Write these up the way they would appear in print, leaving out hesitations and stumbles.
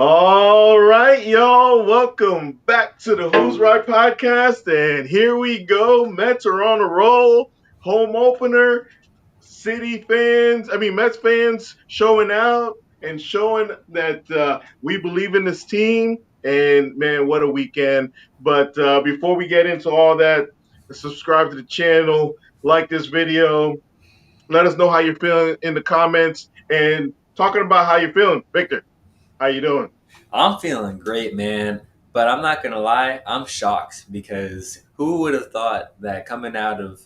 All right, y'all. Welcome back to the Who's Right podcast. And here we go. Mets are on a roll. Home opener. Mets fans showing out and showing that we believe in this team. And man, what a weekend. But before we get into all that, subscribe to the channel, like this video, let us know how you're feeling in the comments. And talking about how you're feeling, Victor, how you doing? I'm feeling great, man. But I'm not gonna lie, I'm shocked because who would have thought that coming out of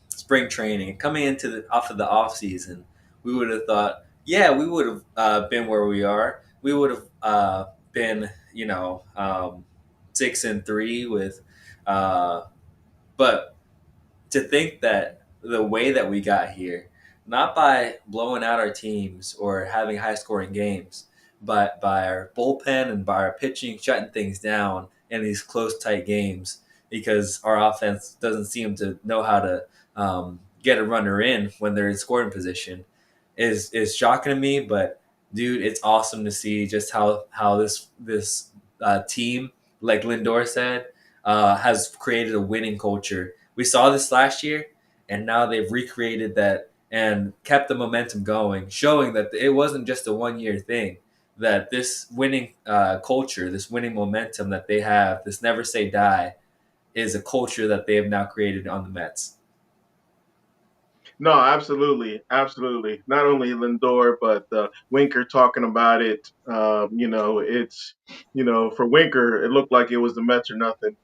spring training, coming into the off of the off season, we would have thought, yeah, we would have been where we are. We would have been, 6-3 with, uh, but to think that the way that we got here, not by blowing out our teams or having high scoring games, but by our bullpen and by our pitching shutting things down in these close, tight games because our offense doesn't seem to know how to get a runner in when they're in scoring position is shocking to me. But dude, it's awesome to see just how this team, like Lindor said, has created a winning culture. We saw this last year, and now they've recreated that and kept the momentum going, showing that it wasn't just a 1 year thing. That this winning culture, this winning momentum that they have, this never say die, is a culture that they have now created on the Mets. No, absolutely, absolutely. Not only Lindor, but Winker talking about it. It's for Winker, it looked like it was the Mets or nothing.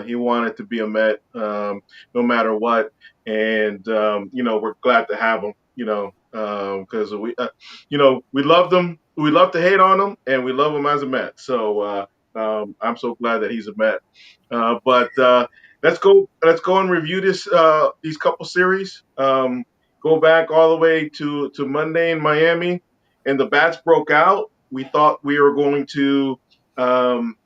He wanted to be a Met, no matter what, and we're glad to have him. Because we loved him. We love to hate on him, and we love him as a Met. So I'm so glad that he's a Met. But let's go and review these couple series. Go back all the way to Monday in Miami, and the bats broke out. We thought we were going to um,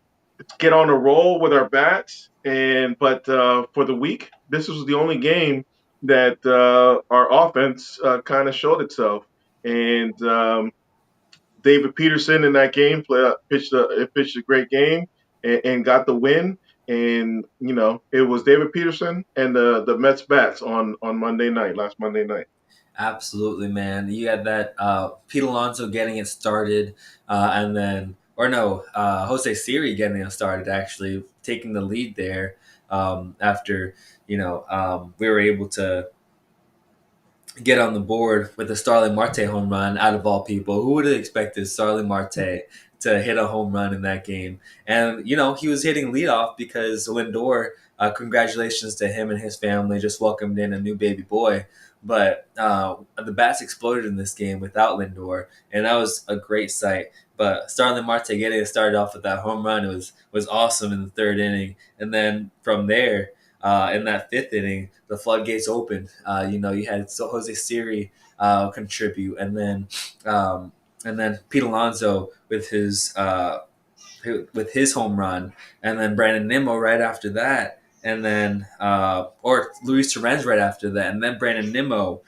get on a roll with our bats, and but for the week, this was the only game that our offense kind of showed itself. And David Peterson in that game pitched a great game and got the win. And it was David Peterson and the Mets bats on Monday night, last Monday night. Absolutely, man. You had that Pete Alonso getting it started, and then, or no, Jose Siri getting it started, actually taking the lead there after, we were able to get on the board with a Starling Marte home run out of all people. Who would have expected Starling Marte to hit a home run in that game? And, he was hitting leadoff because Lindor, congratulations to him and his family, just welcomed in a new baby boy. But the bats exploded in this game without Lindor, and that was a great sight. But Starling Marte getting it started off with that home run was awesome in the third inning, and then from there, in that fifth inning, the floodgates opened. You had Jose Siri contribute, and then Pete Alonso with his home run, and then Brandon Nimmo right after that, and then or Luis Torrens right after that, and then Brandon Nimmo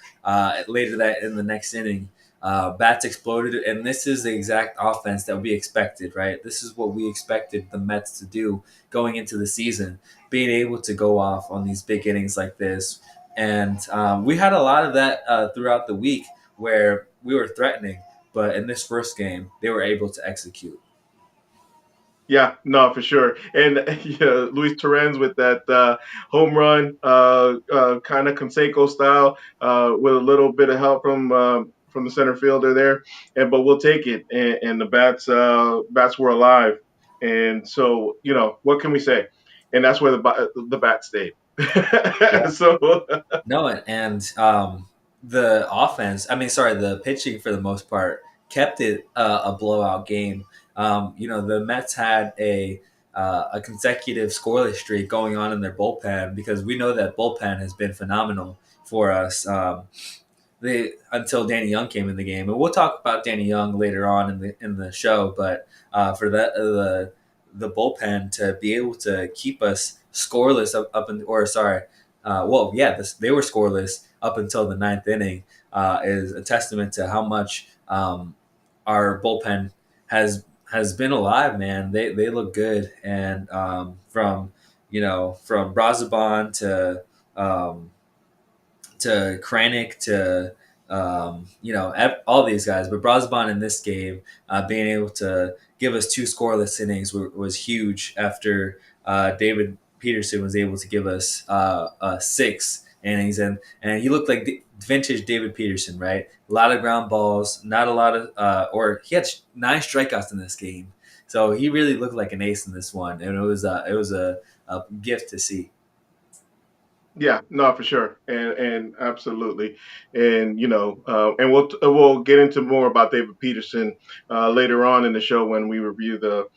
later that in the next inning. Bats exploded, and this is the exact offense that we expected, right? This is what we expected the Mets to do going into the season, being able to go off on these big innings like this. And we had a lot of that throughout the week where we were threatening, but in this first game, they were able to execute. Yeah, no, for sure. And yeah, Luis Torrens with that home run, kind of Conseco style, with a little bit of help from the center fielder there. And but we'll take it. And the bats were alive. And so what can we say? And that's where the bat stayed. So No, and the offense, I mean, sorry, the pitching for the most part kept it a blowout game. The Mets had a consecutive scoreless streak going on in their bullpen because we know that bullpen has been phenomenal for us. Until Danny Young came in the game, and we'll talk about Danny Young later on in the show. But for the bullpen to be able to keep us scoreless up in, or sorry, well, yeah, they were scoreless up until the ninth inning is a testament to how much our bullpen has has been alive, man. They look good, and from from Brazaban um, to Kranich to all these guys, but Brosban in this game being able to give us two scoreless innings was huge after David Peterson was able to give us six innings, and he looked like vintage David Peterson, right? A lot of ground balls, not a lot of or he had nine strikeouts in this game, so he really looked like an ace in this one, and it was a gift to see. Yeah, no, for sure, and absolutely, and and we'll get into more about David Peterson later on in the show when we review the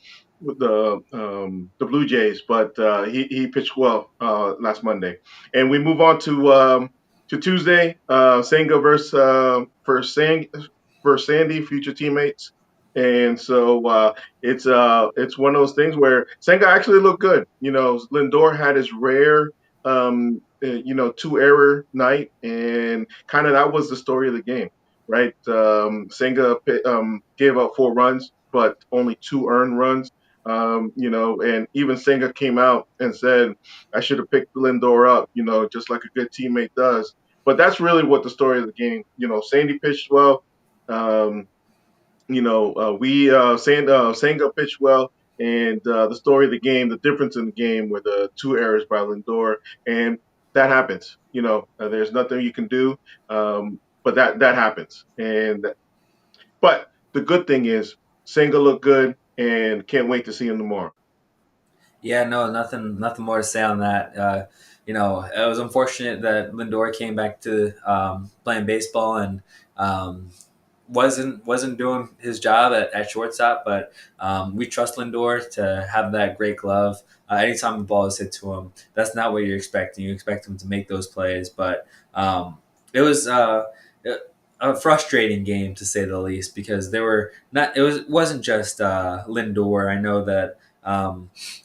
Blue Jays. But he pitched well last Monday, and we move on to Tuesday, Senga versus Sandy, future teammates. And so it's one of those things where Senga actually looked good. Lindor had his rare 2 error night, and kind of that was the story of the game, right? Senga gave up 4 runs, but only 2 earned runs. And even Senga came out and said, "I should have picked Lindor up," just like a good teammate does. But that's really what the story of the game. Sandy pitched well. Um, Senga pitched well, and the story of the game, the difference in the game were the 2 errors by Lindor, and that happens. There's nothing you can do, but that happens. But the good thing is Senga looked good, and can't wait to see him tomorrow. Yeah, no, nothing more to say on that. It was unfortunate that Lindor came back to playing baseball and um, wasn't doing his job at shortstop. But we trust Lindor to have that great glove. Anytime the ball is hit to him, that's not what you're expecting. You expect him to make those plays, but it was. A frustrating game to say the least because there were not it wasn't just Lindor. I know that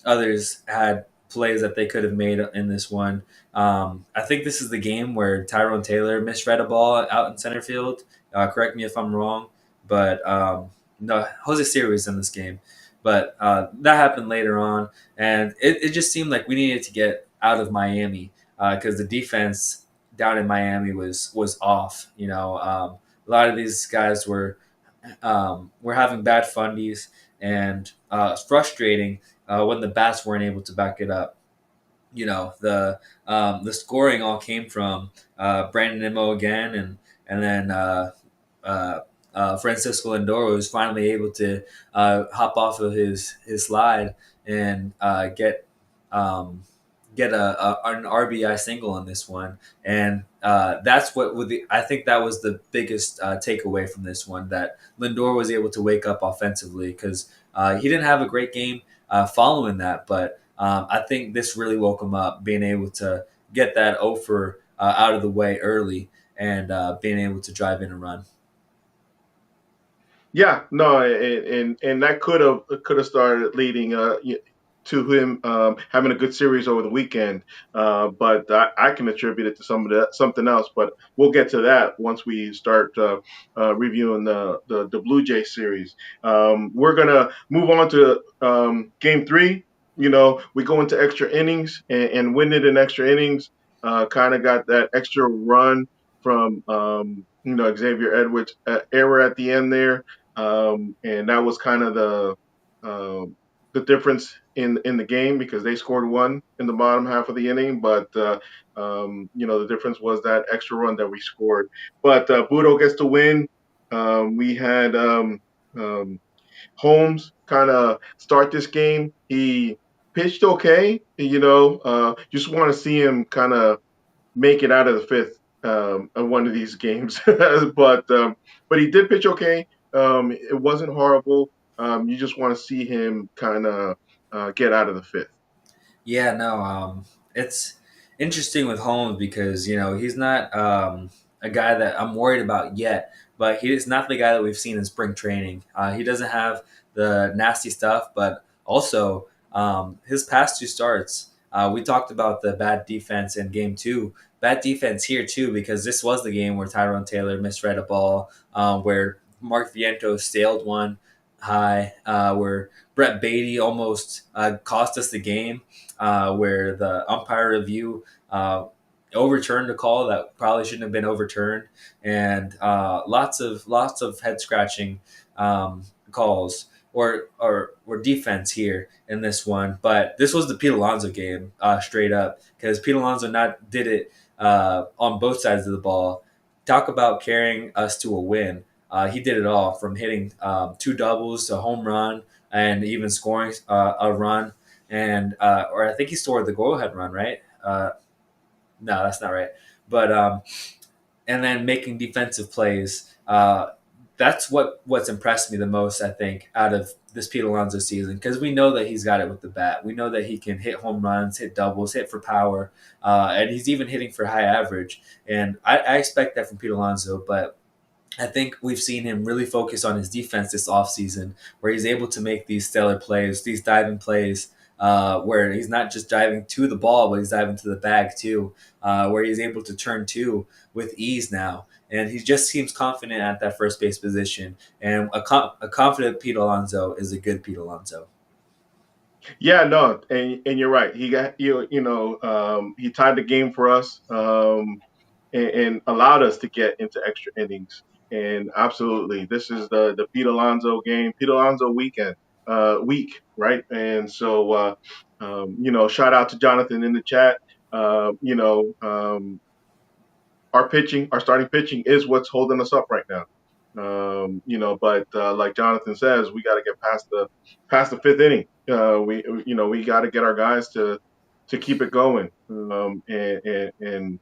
others had plays that they could have made in this one. I think this is the game where Tyrone Taylor misread a ball out in center field. Correct me if I'm wrong, but no, Jose Siri was in this game. But that happened later on, and it just seemed like we needed to get out of Miami because the defense down in Miami was off. A lot of these guys were having bad fundies, and it's frustrating when the bats weren't able to back it up. The scoring all came from Brandon Nimmo again, and then uh, Francisco Lindor was finally able to hop off of his slide and um, get an RBI single in this one, and that's what I think that was the biggest takeaway from this one, that Lindor was able to wake up offensively because he didn't have a great game following that, but I think this really woke him up, being able to get that offer out of the way early and being able to drive in a run. Yeah, no, and that could have started leading to him having a good series over the weekend. But I can attribute it to something else. But we'll get to that once we start reviewing the Blue Jay series. We're gonna move on to Game 3. We go into extra innings and win it in extra innings. Kind of got that extra run from Xavier Edwards error at the end there, and that was kind of the difference in the game because they scored one in the bottom half of the inning, but the difference was that extra run that we scored. But Budo gets the win. We had um, Holmes kind of start this game. He pitched okay, just want to see him kind of make it out of the fifth in one of these games. But he did pitch okay. It wasn't horrible. You just want to see him kind of get out of the fifth. Yeah, no, it's interesting with Holmes because he's not a guy that I'm worried about yet, but he is not the guy that we've seen in spring training. He doesn't have the nasty stuff, but also his past two starts. We talked about the bad defense in game two. Bad defense here too, because this was the game where Tyrone Taylor misread a ball, where Mark Vientos sailed one. high, where Brett Beatty almost cost us the game, where the umpire review overturned a call that probably shouldn't have been overturned, and lots of head scratching calls or defense here in this one. But this was the Pete Alonso game, straight up, because Pete Alonso not did it on both sides of the ball. Talk about carrying us to a win. He did it all from hitting two doubles, a home run, and even scoring a run. And or I think he scored the go-ahead run, right? No, that's not right. But and then making defensive plays. That's what's impressed me the most, I think, out of this Pete Alonso season, because we know that he's got it with the bat. We know that he can hit home runs, hit doubles, hit for power, and he's even hitting for high average. And I expect that from Pete Alonso, but I think we've seen him really focus on his defense this offseason, where he's able to make these stellar plays, these diving plays, where he's not just diving to the ball, but he's diving to the bag too, where he's able to turn two with ease now. And he just seems confident at that first base position. And a confident Pete Alonso is a good Pete Alonso. Yeah, no, and you're right. He got he tied the game for us, and allowed us to get into extra innings. And absolutely, this is the Pete Alonso game, Pete Alonso week, right? And so, shout out to Jonathan in the chat. Our pitching, our starting pitching, is what's holding us up right now. But like Jonathan says, we got to get past the fifth inning. We got to get our guys to keep it going, and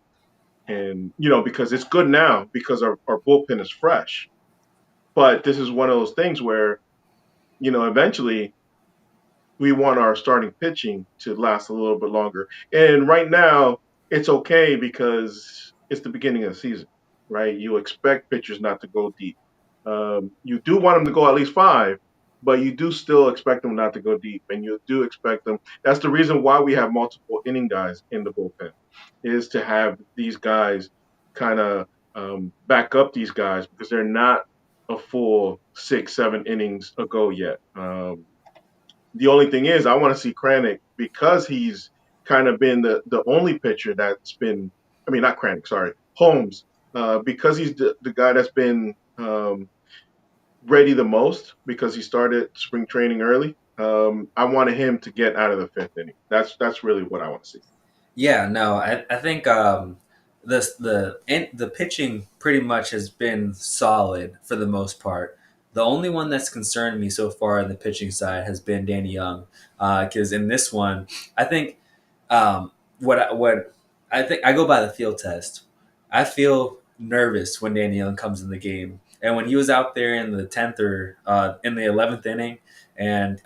because it's good now because our bullpen is fresh. But this is one of those things where eventually we want our starting pitching to last a little bit longer. And right now, it's okay because it's the beginning of the season, right? You expect pitchers not to go deep. You do want them to go at least five, but you do still expect them not to go deep, and you do expect them. That's the reason why we have multiple inning guys in the bullpen, is to have these guys kind of back up these guys because they're not a full 6, 7 innings ago yet. The only thing is, I want to see Kranick because he's kind of been the only pitcher that's been. I mean, not Kranick, sorry, Holmes, because he's the guy that's been ready the most because he started spring training early. I wanted him to get out of the fifth inning. That's really what I want to see. Yeah, no, I think the pitching pretty much has been solid for the most part. The only one that's concerned me so far on the pitching side has been Danny Young, because in this one, I think what I think I go by the field test. I feel nervous when Danny Young comes in the game, and when he was out there in the 10th or in the 11th inning and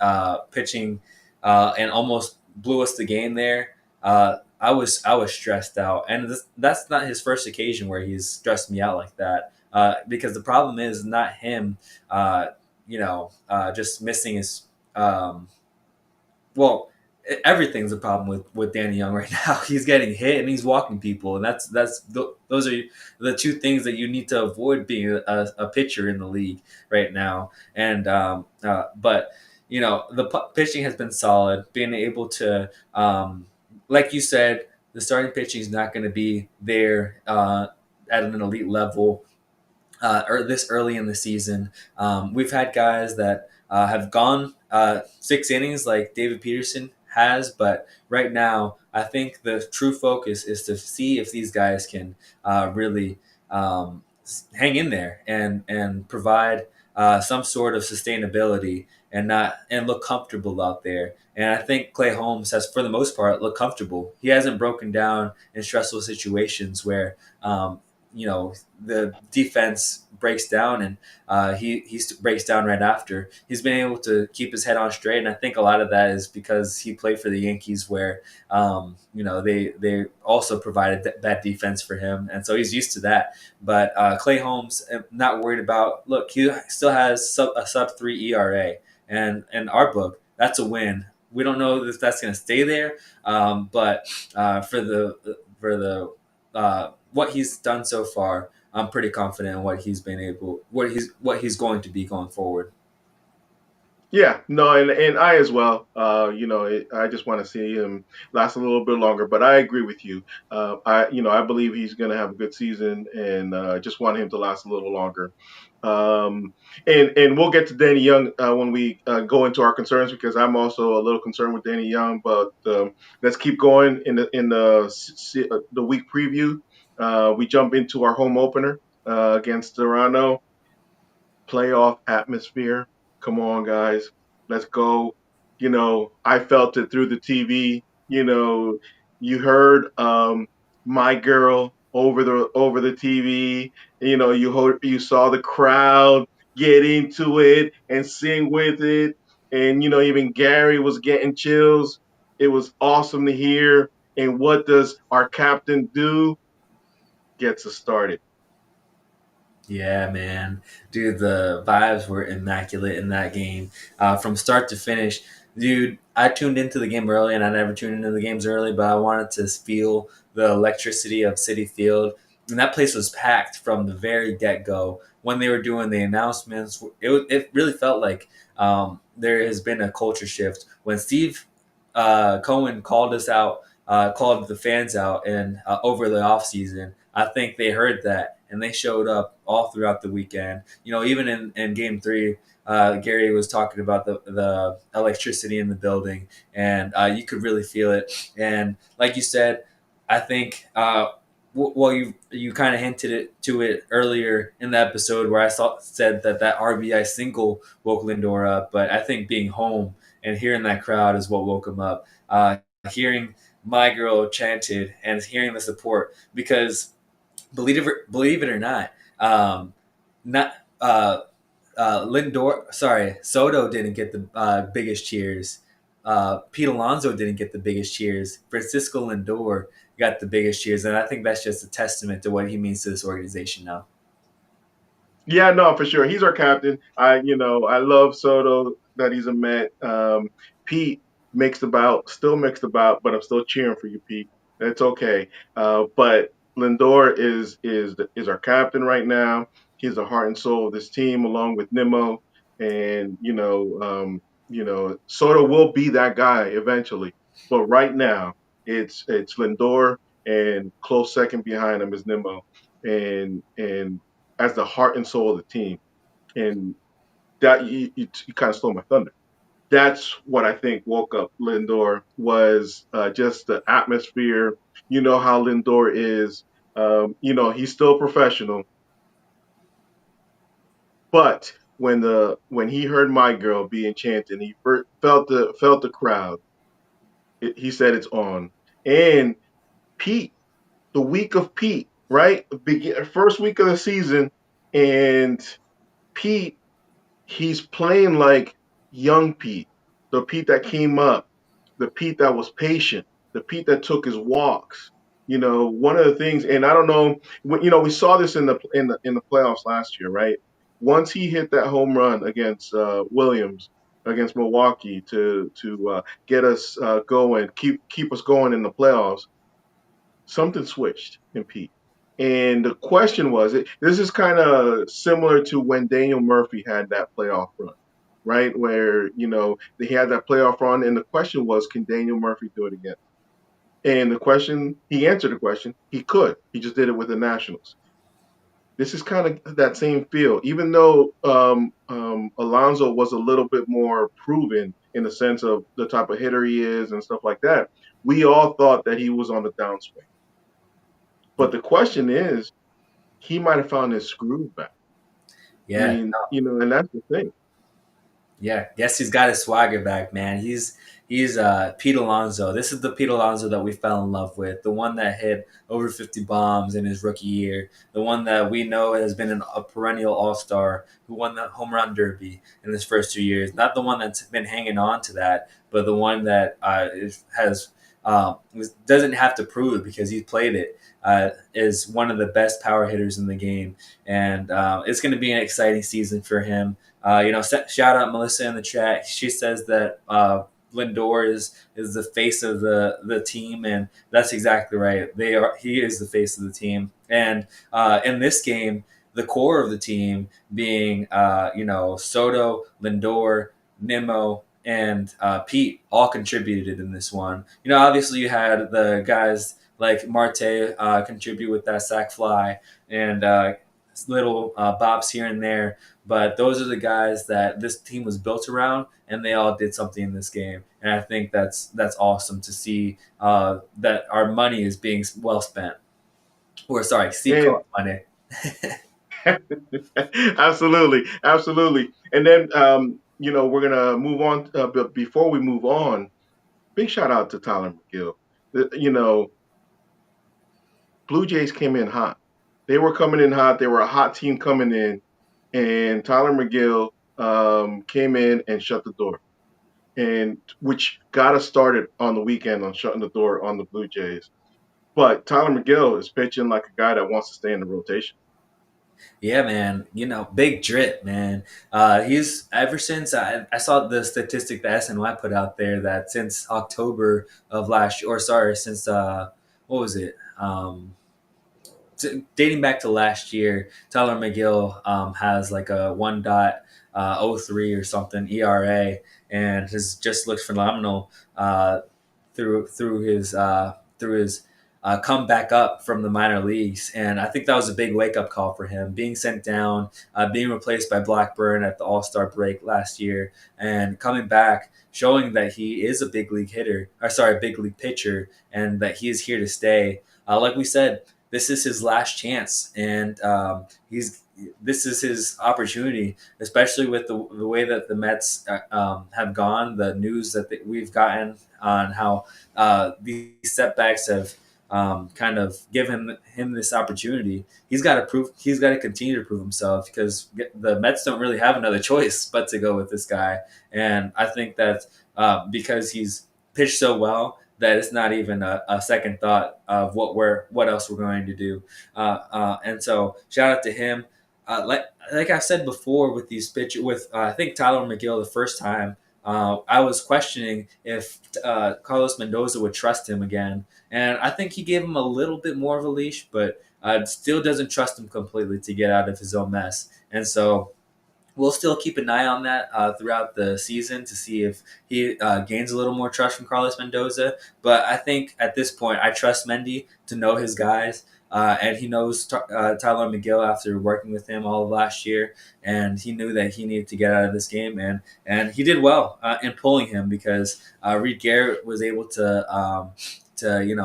pitching and almost blew us the game there. I was stressed out, and that's not his first occasion where he's stressed me out like that. Because the problem is not him, just missing his. Well, everything's a problem with Danny Young right now. He's getting hit and he's walking people, and those are the two things that you need to avoid being a pitcher in the league right now. And but the pitching has been solid, being able to like you said, the starting pitching is not going to be there at an elite level or this early in the season. We've had guys that have gone 6 innings, like David Peterson has, but right now, I think the true focus is to see if these guys can really hang in there and provide some sort of sustainability and look comfortable out there. And I think Clay Holmes has, for the most part, looked comfortable. He hasn't broken down in stressful situations where the defense breaks down and he breaks down right after. He's been able to keep his head on straight, and I think a lot of that is because he played for the Yankees, where they also provided that defense for him, and so he's used to that. But Clay Holmes, not worried about. Look, he still has a sub 3 ERA, and in our book, that's a win. We don't know if that's going to stay there, but for the what he's done so far, I'm pretty confident in what he's going to be going forward. Yeah, no, and I as well. I just want to see him last a little bit longer. But I agree with you. I believe he's going to have a good season, and just want him to last a little longer. Um, and we'll get to Danny Young when we go into our concerns, because I'm also a little concerned with Danny Young. But let's keep going in the week preview. We jump into our home opener against Toronto. Playoff atmosphere. Come on, guys, let's go. I felt it through the TV. You heard my girl over the TV. You saw the crowd get into it and sing with it, and even Gary was getting chills. It was awesome to hear. And what does our captain do? Gets us started. Yeah, man, dude, the vibes were immaculate in that game, from start to finish. Dude, I tuned into the game early, and I never tuned into the games early, but I wanted to feel the electricity of City Field, and that place was packed from the very get go. When they were doing the announcements, it really felt like there has been a culture shift. When Steve Cohen called us out, called the fans out, and over the off season, I think they heard that and they showed up all throughout the weekend. Even in game three, Gary was talking about the electricity in the building, and you could really feel it. And like you said, I think. Well, you kind of hinted to it earlier in the episode where said that RBI single woke Lindor up, but I think being home and hearing that crowd is what woke him up. Hearing my girl chanted and hearing the support, because believe it or not, not Lindor. Sorry, Soto didn't get the biggest cheers. Pete Alonso didn't get the biggest cheers. Francisco Lindor got the biggest cheers, and I think that's just a testament to what he means to this organization now. Yeah, no, for sure. He's our captain. I love Soto that he's a Met. Pete still mixed about, but I'm still cheering for you, Pete. It's okay. But Lindor is our captain right now. He's the heart and soul of this team, along with Nimmo. And Soto will be that guy eventually. But right now, it's Lindor, and close second behind him is Nimmo. And as the heart and soul of the team. And that you kind of stole my thunder. That's what I think woke up Lindor was just the atmosphere. You know how Lindor is. He's still professional, but when he heard my girl being chanted, he felt the crowd. He said it's on. And Pete, the week of Pete, right? First week of the season, and Pete, he's playing like young Pete, the Pete that came up, the Pete that was patient, the Pete that took his walks. One of the things, and I don't know, we saw this in the playoffs last year, right? Once he hit that home run against Williams against Milwaukee to get us going, keep us going in the playoffs, something switched in Pete. And the question was, this is kind of similar to when Daniel Murphy had that playoff run, right? Where, he had that playoff run, and the question was, can Daniel Murphy do it again? And he answered the question, he could. He just did it with the Nationals. This is kind of that same feel, even though Alonso was a little bit more proven in the sense of the type of hitter he is and stuff like that. We all thought that he was on the downswing. But the question is, he might have found his groove back. I Yeah, mean, and that's the thing. yeah, guess he's got his swagger back, man. He's Pete Alonso. This is the Pete Alonso that we fell in love with, the one that hit over 50 bombs in his rookie year, the one that we know has been a perennial All Star, who won the home run derby in his first 2 years. Not the one that's been hanging on to that, but the one that has doesn't have to prove it because he's played it. Is one of the best power hitters in the game, and it's going to be an exciting season for him. Shout out Melissa in the chat. She says that Lindor is the face of the team, and that's exactly right. He is the face of the team, and in this game, the core of the team being Soto, Lindor. Nimmo, and Pete all contributed in this one. You know, obviously you had the guys like Marte contribute with that sac fly and little bops here and there, but those are the guys that this team was built around, and they all did something in this game. And I think that's awesome to see that our money is being well spent. Or sorry, Steve And Cohen's money. absolutely, absolutely. And then we're gonna move on. But before we move on, big shout out to Tyler McGill. You know, Blue Jays came in hot. They were coming in hot. They were a hot team coming in, and Tyler McGill came in and shut the door, and which got us started on the weekend on shutting the door on the Blue Jays. But Tyler McGill is pitching like a guy that wants to stay in the rotation. Yeah, man. You know, big drip, man. He's ever since I saw the statistic that SNY put out there that since October of last year, or sorry, since what was it? Dating back to last year, Tyler McGill has like a 1.03 or something ERA, and has just looked phenomenal through his come back up from the minor leagues. And I think that was a big wake up call for him, being sent down, being replaced by Blackburn at the All Star break last year, and coming back, showing that he is a big league hitter, or sorry, big league pitcher, and that he is here to stay. Like we said, this is his last chance, and he's this is his opportunity, especially with the way that the Mets have gone. The news that we've gotten on how these setbacks have kind of given him this opportunity. He's got to prove. He's got to continue to prove himself because the Mets don't really have another choice but to go with this guy. And I think that because he's pitched so well, that it's not even a second thought of what else we're going to do. And so shout out to him. Like I said before with these pitch with I think Tyler McGill the first time. I was questioning if Carlos Mendoza would trust him again, and I think he gave him a little bit more of a leash, but still doesn't trust him completely to get out of his own mess. And so we'll still keep an eye on that throughout the season to see if he gains a little more trust from Carlos Mendoza. But I think at this point, I trust Mendy to know his guys. And he knows Tyler McGill after working with him all of last year, and he knew that he needed to get out of this game, and he did well in pulling him because Reed Garrett was able to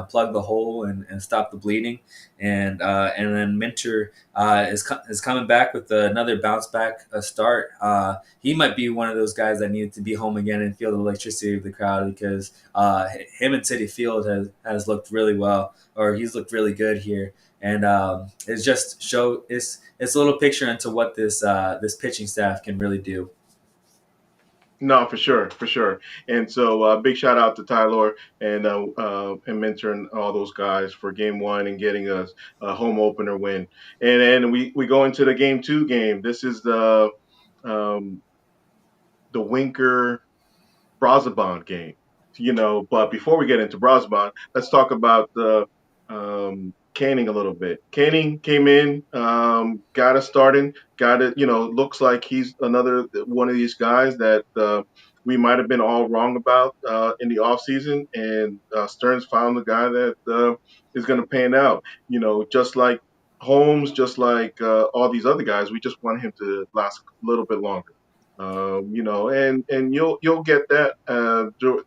plug the hole and stop the bleeding, and then Minter is coming back with another bounce back start. He might be one of those guys that needed to be home again and feel the electricity of the crowd because him and City Field has looked really well, or he's looked really good here. And it's just it's a little picture into what this pitching staff can really do. No, for sure, for sure. And so, big shout out to Tyler and mentoring all those guys for Game One and getting us a home opener win. And then we go into the Game Two game. This is um, the Winker Brazaban game, But before we get into Brazaban, let's talk about the Canning a little bit. Canning came in, got us starting, got it. Looks like he's another one of these guys that we might have been all wrong about in the offseason. And Stearns found the guy that is going to pan out. Just like Holmes, just like all these other guys, we just want him to last a little bit longer. And you'll get that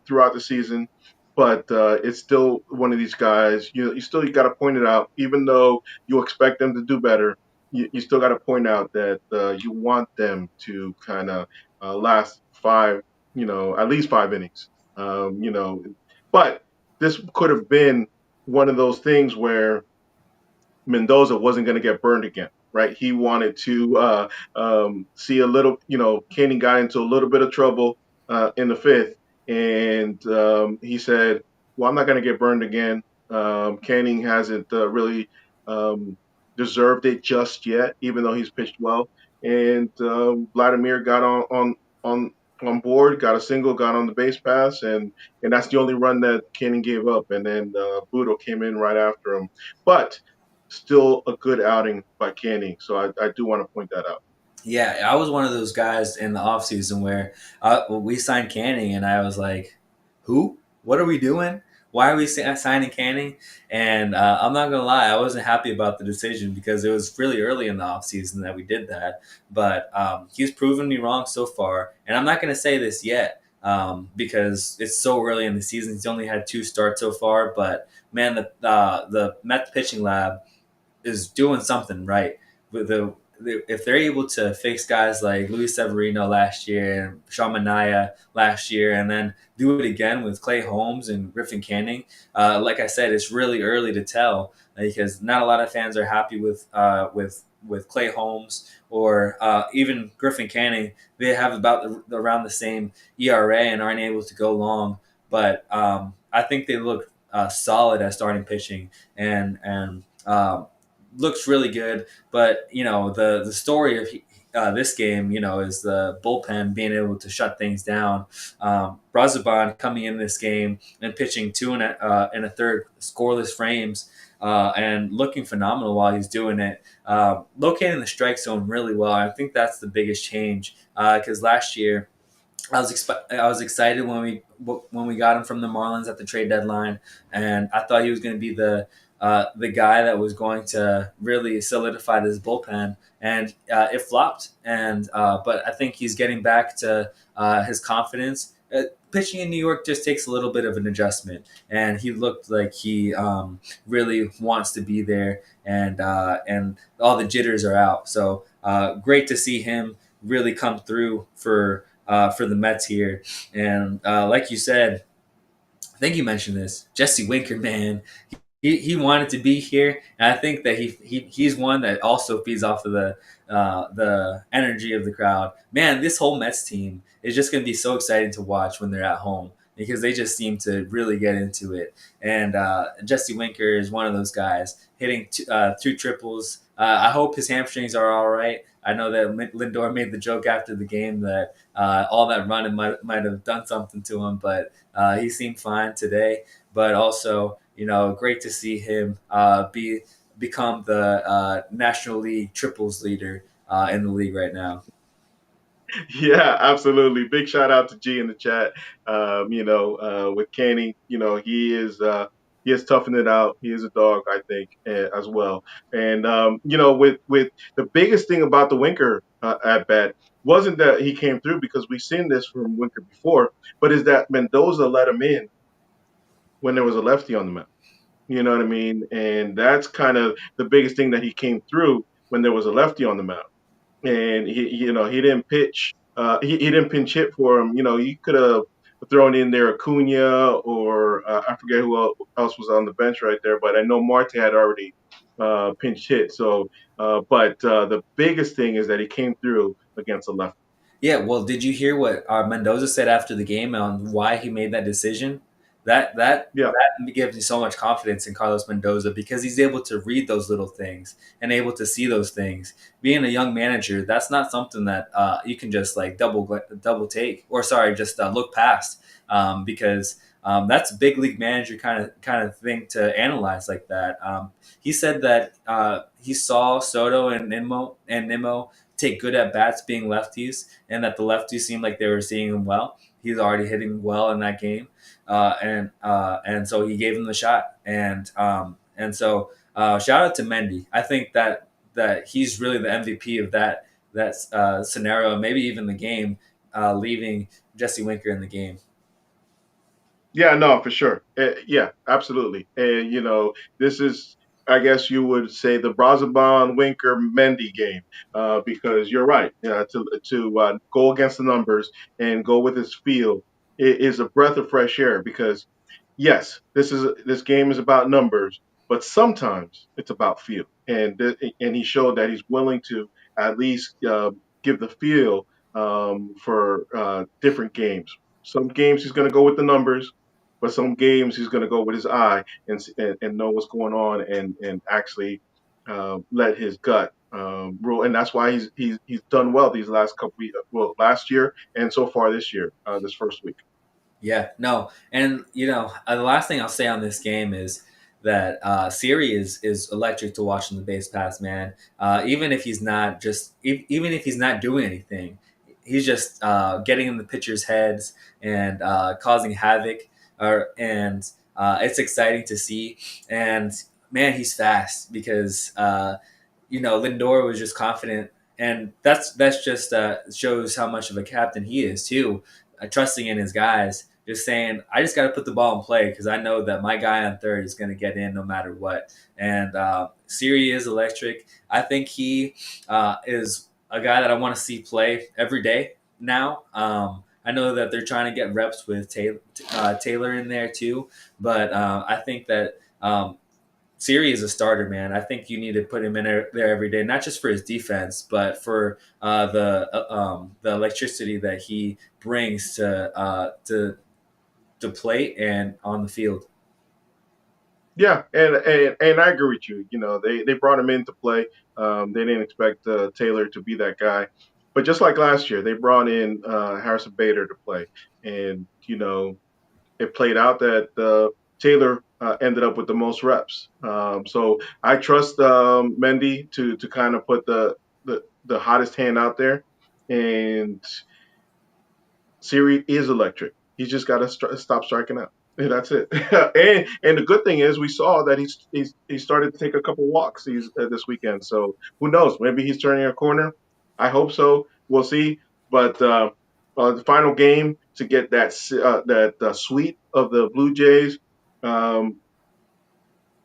throughout the season, but it's still one of these guys. You got to point it out, even though you expect them to do better. You still got to point out that you want them to kind of last five, at least 5 innings. But this could have been one of those things where Mendoza wasn't going to get burned again, right? He wanted to see a little, Canning got into a little bit of trouble in the fifth, and he said, "Well, I'm not going to get burned again." Canning hasn't really deserved it just yet, even though he's pitched well. And Vladimir got on on board, got a single, got on the base pass, and that's the only run that Canning gave up. And then Budo came in right after him, but still a good outing by Canning. So I do want to point that out. Yeah, I was one of those guys in the off season where we signed Canning, and I was like, "Who? What are we doing? Why are we signing Canning?" And I'm not gonna lie, I wasn't happy about the decision because it was really early in the off season that we did that. But he's proven me wrong so far, and I'm not gonna say this yet because it's so early in the season. He's only had 2 starts so far, but man, the Mets pitching lab is doing something right with if they're able to fix guys like Luis Severino last year and Sean Manaea last year, and then do it again with Clay Holmes and Griffin Canning, like I said, it's really early to tell because not a lot of fans are happy with Clay Holmes or even Griffin Canning. They have about around the same ERA and aren't able to go long, but I think they look solid at starting pitching and looks really good. But the story of this game, is the bullpen being able to shut things down. Brazaban coming in this game and pitching two and a third scoreless frames. And looking phenomenal while he's doing it, locating the strike zone really well. I think that's the biggest change because last year I was excited when we got him from the Marlins at the trade deadline, and I thought he was going to be the guy that was going to really solidify this bullpen, and it flopped. And but I think he's getting back to his confidence. Pitching in New York just takes a little bit of an adjustment, and he looked like he really wants to be there, and all the jitters are out. So great to see him really come through for the Mets here. And like you said, I think you mentioned this, Jesse Winker, man. He wanted to be here, and I think that he's one that also feeds off of the energy of the crowd. Man, this whole Mets team is just going to be so exciting to watch when they're at home because they just seem to really get into it. And Jesse Winker is one of those guys hitting two triples. I hope his hamstrings are all right. I know that Lindor made the joke after the game that all that running might have done something to him, but he seemed fine today. But also, great to see him become the National League triples leader in the league right now. Yeah, absolutely. Big shout out to G in the chat. With Kenny, he has toughened it out. He is a dog, I think, as well. And with the biggest thing about the Winker at bat wasn't that he came through because we've seen this from Winker before, but is that Mendoza let him in when there was a lefty on the mound. You know what I mean? And that's kind of the biggest thing that he came through when there was a lefty on the mound and he didn't pitch. He didn't pinch hit for him. He could have thrown in there Acuna or I forget who else was on the bench right there, but I know Marte had already pinch hit. So, but the biggest thing is that he came through against a left. Yeah, well, did you hear what Mendoza said after the game on why he made that decision? Yeah, That gives me so much confidence in Carlos Mendoza because he's able to read those little things and able to see those things. Being a young manager, that's not something that you can just like double take or sorry, just look past because that's a big league manager kind of thing to analyze like that. He said that he saw Soto and Nimmo take good at bats being lefties, and that the lefties seemed like they were seeing him well. He's already hitting well in that game, and so he gave him the shot, and so shout out to Mendy. I think that he's really the MVP of that scenario, maybe even the game, leaving Jesse Winker in the game. yeah, no, for sure. Yeah, absolutely. And this is, I guess you would say, the Brazabon Winker Mendy game, because you're right. To go against the numbers and go with his feel is a breath of fresh air. Because yes, this game is about numbers, but sometimes it's about feel. And he showed that he's willing to at least give the feel for different games. Some games he's going to go with the numbers, but some games he's going to go with his eye and know what's going on and actually let his gut rule. And that's why he's done well these last couple well, last year and so far this year, this first week. Yeah, no, and the last thing I'll say on this game is that Siri is electric to watch in the base pass, man. Even if he's not even if he's not doing anything, he's just getting in the pitchers' heads and causing havoc. And it's exciting to see. And man, he's fast because Lindor was just confident, and that's just shows how much of a captain he is too, trusting in his guys. Just saying, I just got to put the ball in play because I know that my guy on third is going to get in no matter what. And Siri is electric. I think he is a guy that I want to see play every day now. I know that they're trying to get reps with Taylor in there too, but I think that Siri is a starter, man. I think you need to put him in there every day, not just for his defense, but for the electricity that he brings to plate and on the field. Yeah, and I agree with you. They brought him in to play. They didn't expect Taylor to be that guy, but just like last year, they brought in Harrison Bader to play, and it played out that Taylor ended up with the most reps. So I trust Mendy to kind of put the hottest hand out there, and Siri is electric. He's just got to stop striking out. And that's it. and the good thing is we saw that he started to take a couple walks this weekend. So who knows? Maybe he's turning a corner. I hope so. We'll see. But the final game to get that sweep of the Blue Jays, um,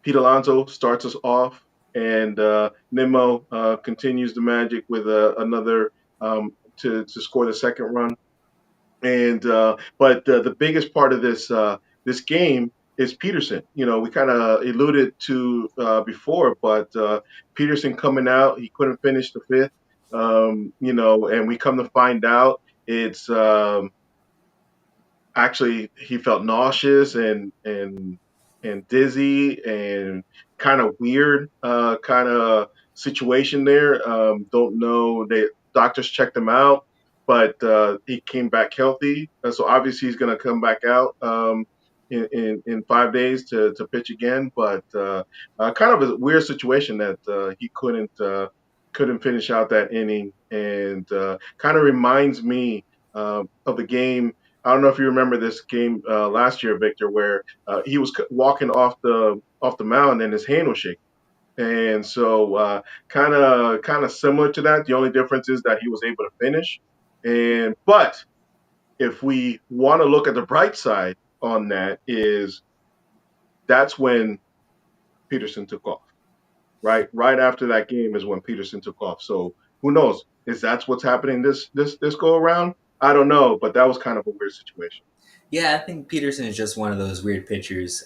Pete Alonso starts us off, and Nimmo continues the magic with another to score the second run. And but the biggest part of this game is Peterson. We kind of alluded to before, but Peterson coming out, he couldn't finish the fifth. And we come to find out it's actually he felt nauseous and dizzy and kind of weird kind of situation there. Don't know. They doctors checked him out, but he came back healthy. So obviously he's going to come back out in 5 days to pitch again. But kind of a weird situation that he couldn't finish out that inning, and kind of reminds me of the game. I don't know if you remember this game last year, Victor, where he was walking off the mound and his hand was shaking. And so, kind of similar to that. The only difference is that he was able to finish. And but if we want to look at the bright side on that, is that's when Peterson took off. Right after that game is when Peterson took off. So who knows? Is that's what's happening this go around? I don't know, but that was kind of a weird situation. Yeah, I think Peterson is just one of those weird pitchers.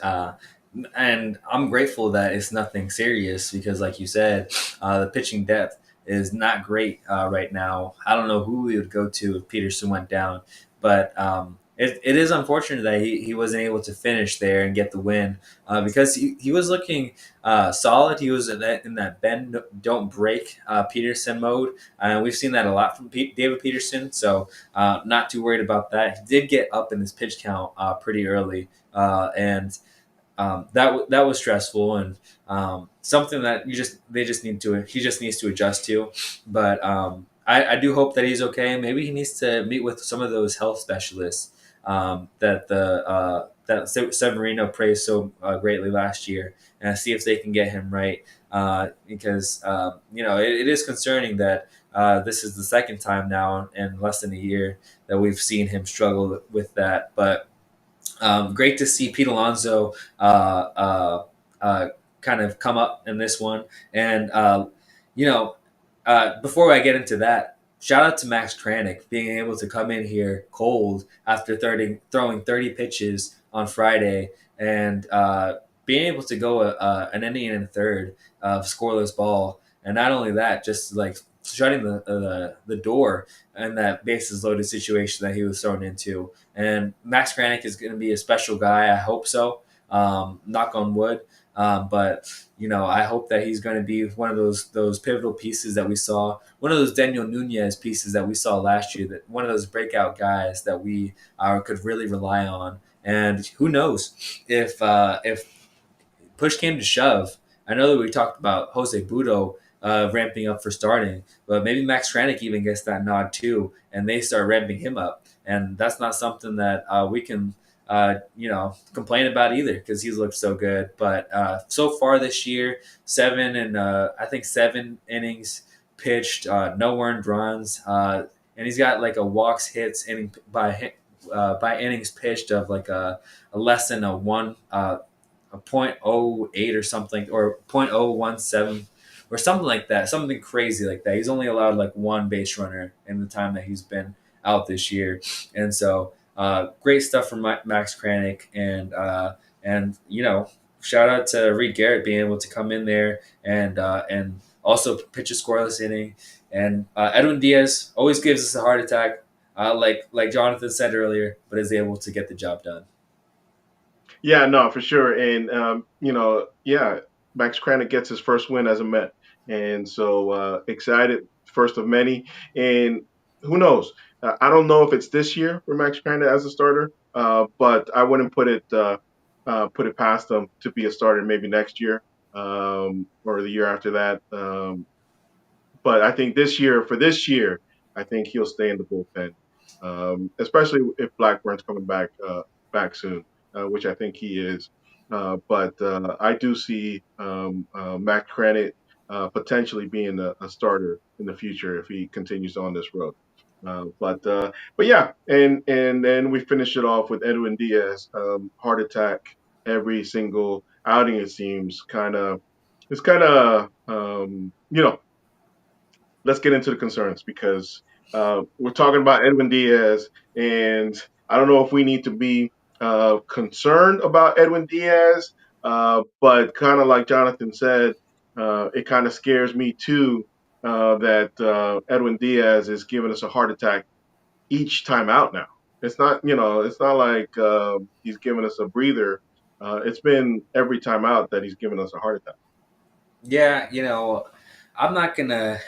And I'm grateful that it's nothing serious because, like you said, the pitching depth is not great right now. I don't know who we would go to if Peterson went down, but it is unfortunate that he wasn't able to finish there and get the win because he was looking solid. He was in that bend, don't break Peterson mode. And we've seen that a lot from David Peterson, so not too worried about that. He did get up in his pitch count pretty early, and that was stressful and something that he just needs to adjust to. But I do hope that he's okay. Maybe he needs to meet with some of those health specialists that Severino praised so greatly last year, and see if they can get him right. Because it is concerning that this is the second time now in less than a year that we've seen him struggle with that. But great to see Pete Alonso kind of come up in this one. And, you know, before I get into that, shout out to Max Kranick being able to come in here cold after throwing 30 pitches on Friday and being able to go an inning and a third of scoreless ball. And not only that, just like shutting the door and that bases loaded situation that he was thrown into. And Max Kranick is going to be a special guy. I hope so. Knock on wood. But I hope that he's going to be one of those pivotal pieces that we saw, one of those Daniel Nunez pieces that we saw last year, that one of those breakout guys that we could really rely on. And who knows if push came to shove, I know that we talked about Jose Budo ramping up for starting, but maybe Max Kranick even gets that nod too, and they start ramping him up, and that's not something that we can complain about either because he's looked so good. But so far this year, I think 7 innings pitched, no earned runs, and he's got like a walks hits inning by innings pitched of like a less than a point oh 0.08 or something, or 0.017 or something like that, something crazy like that. He's only allowed like one base runner in the time that he's been out this year, and so great stuff from Max Kranick, and shout out to Reed Garrett being able to come in there and also pitch a scoreless inning, and Edwin Diaz always gives us a heart attack, like Jonathan said earlier, but is able to get the job done. Yeah, no, for sure. And yeah, Max Kranick gets his first win as a Met, and so excited, first of many. And who knows? I don't know if it's this year for Max Kranick as a starter, but I wouldn't put it past him to be a starter maybe next year, or the year after that. But I think for this year, I think he'll stay in the bullpen, especially if Blackburn's coming back soon, which I think he is. But I do see Matt Credit potentially being a starter in the future if he continues on this road. But yeah, and then we finish it off with Edwin Diaz, heart attack every single outing. It seems it's kind of let's get into the concerns because we're talking about Edwin Diaz, and I don't know if we need to be concerned about Edwin Diaz, but kind of like Jonathan said, it kind of scares me too that Edwin Diaz is giving us a heart attack each time out now. It's not like he's giving us a breather. It's been every time out that he's given us a heart attack. Yeah, I'm not gonna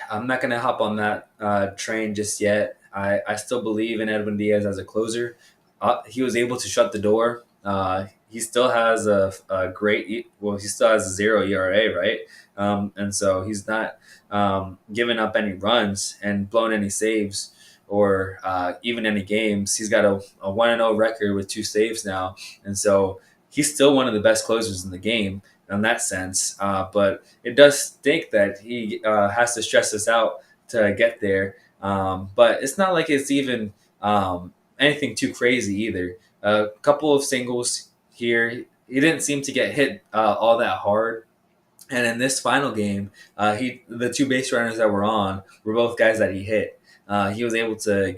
hop on that train just yet. I still believe in Edwin Diaz as a closer. He was able to shut the door. He still has he still has a 0 ERA, right? And so he's not giving up any runs and blown any saves or even any games. He's got a 1-0 record with 2 saves now, and so he's still one of the best closers in the game in that sense. But it does stink that he has to stress us out to get there. But it's not like it's even anything too crazy either. A couple of singles here. He didn't seem to get hit all that hard. And in this final game, the 2 base runners that were on were both guys that he hit. He was able to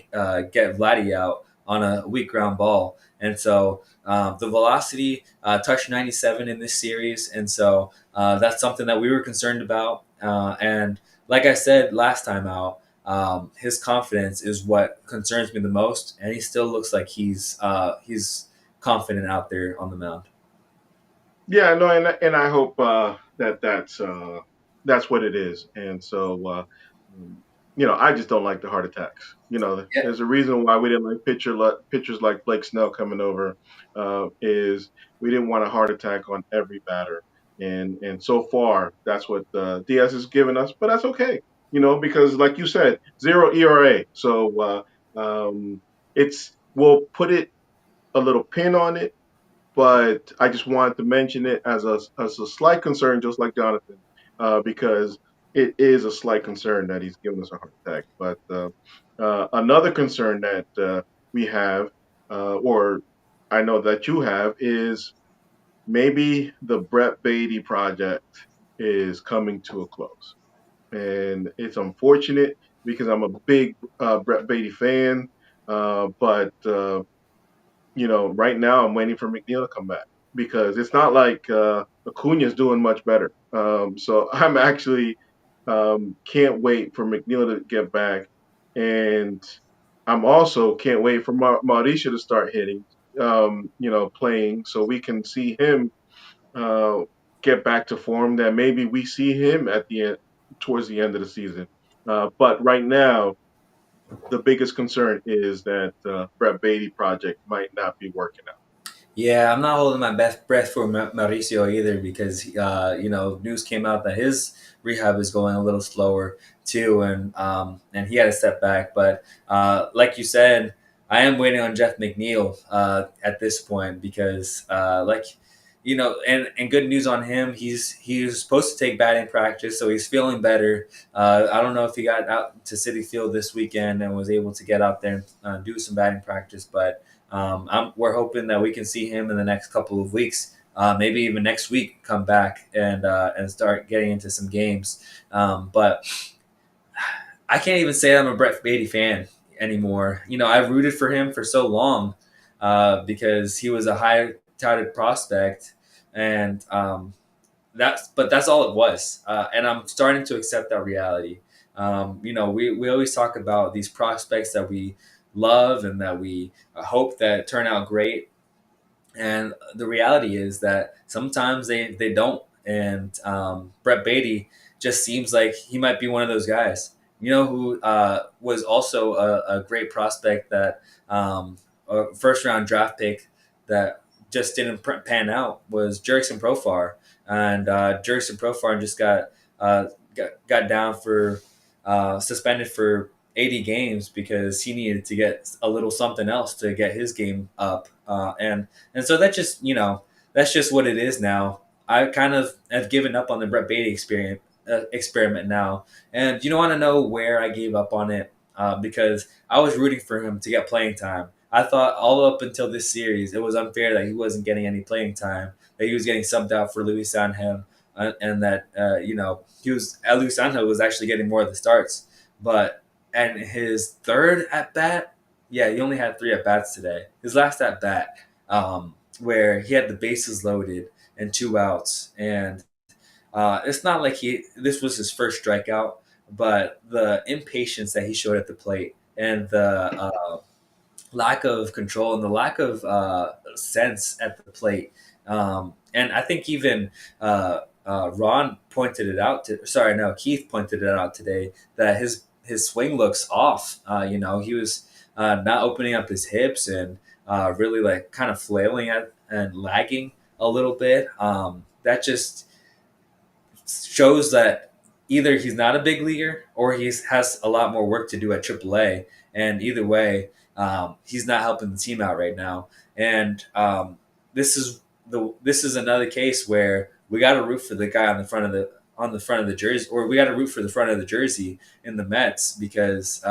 get Vladdy out on a weak ground ball, and so the velocity touched 97 in this series, and so that's something that we were concerned about. And like I said last time out, his confidence is what concerns me the most, and he still looks like he's confident out there on the mound. Yeah, no, and I hope that that's what it is. And so, um, I just don't like the heart attacks. There's a reason why we didn't like pitchers like Blake Snell coming over. Is we didn't want a heart attack on every batter, and so far that's what Diaz has given us. But that's okay, because like you said, 0 ERA. So it's we'll put it a little pin on it, but I just wanted to mention it as a slight concern, just like Jonathan, because it is a slight concern that he's given us a heart attack. But another concern that we have, or I know that you have, is maybe the Brett Beatty project is coming to a close, and it's unfortunate because I'm a big Brett Beatty fan, but right now I'm waiting for McNeil to come back because it's not like Acuna's doing much better. So I'm actually can't wait for McNeil to get back, and I'm also can't wait for Mauricio to start hitting, playing, so we can see him uh, get back to form. That maybe we see him at the end, towards the end of the season. But right now, the biggest concern is that Brett Beatty project might not be working out. Yeah, I'm not holding my best breath for Mauricio either because news came out that his rehab is going a little slower too, and he had a step back. But like you said, I am waiting on Jeff McNeil at this point because and good news on him. He's supposed to take batting practice, so he's feeling better. I don't know if he got out to City Field this weekend and was able to get out there and do some batting practice, but we're hoping that we can see him in the next couple of weeks, maybe even next week, come back and start getting into some games. But I can't even say I'm a Brett Beatty fan anymore. I've rooted for him for so long because he was a high touted prospect, and that's all it was. And I'm starting to accept that reality. We always talk about these prospects that we love and that we hope that turn out great, and the reality is that sometimes they don't. And Brett Beatty just seems like he might be one of those guys. Who was also a great prospect, that a first round draft pick that just didn't pan out, was Jerickson Profar. And Jerickson Profar just got down for suspended for 80 games because he needed to get a little something else to get his game up. And so that's just what it is now. I kind of have given up on the Brett Beatty experiment now. And you don't want to know where I gave up on it, because I was rooting for him to get playing time. I thought all up until this series, it was unfair that he wasn't getting any playing time, that he was getting subbed out for Luis Sanhem, and that Luis Sanhem was actually getting more of the starts. But and his third at bat, yeah, he only had three at bats today. His last at bat, where he had the bases loaded and two outs, and it's not like this was his first strikeout, but the impatience that he showed at the plate and the lack of control and the lack of sense at the plate. And I think even Ron pointed it out. Sorry, no, Keith pointed it out today that his swing looks off. He was not opening up his hips and really like kind of flailing at and lagging a little bit. That just shows that either he's not a big leaguer or he has a lot more work to do at AAA. And either way, he's not helping the team out right now. And this is this is another case where we got to root for the guy on the front of the jersey, or we got to root for the front of the jersey in the Mets, because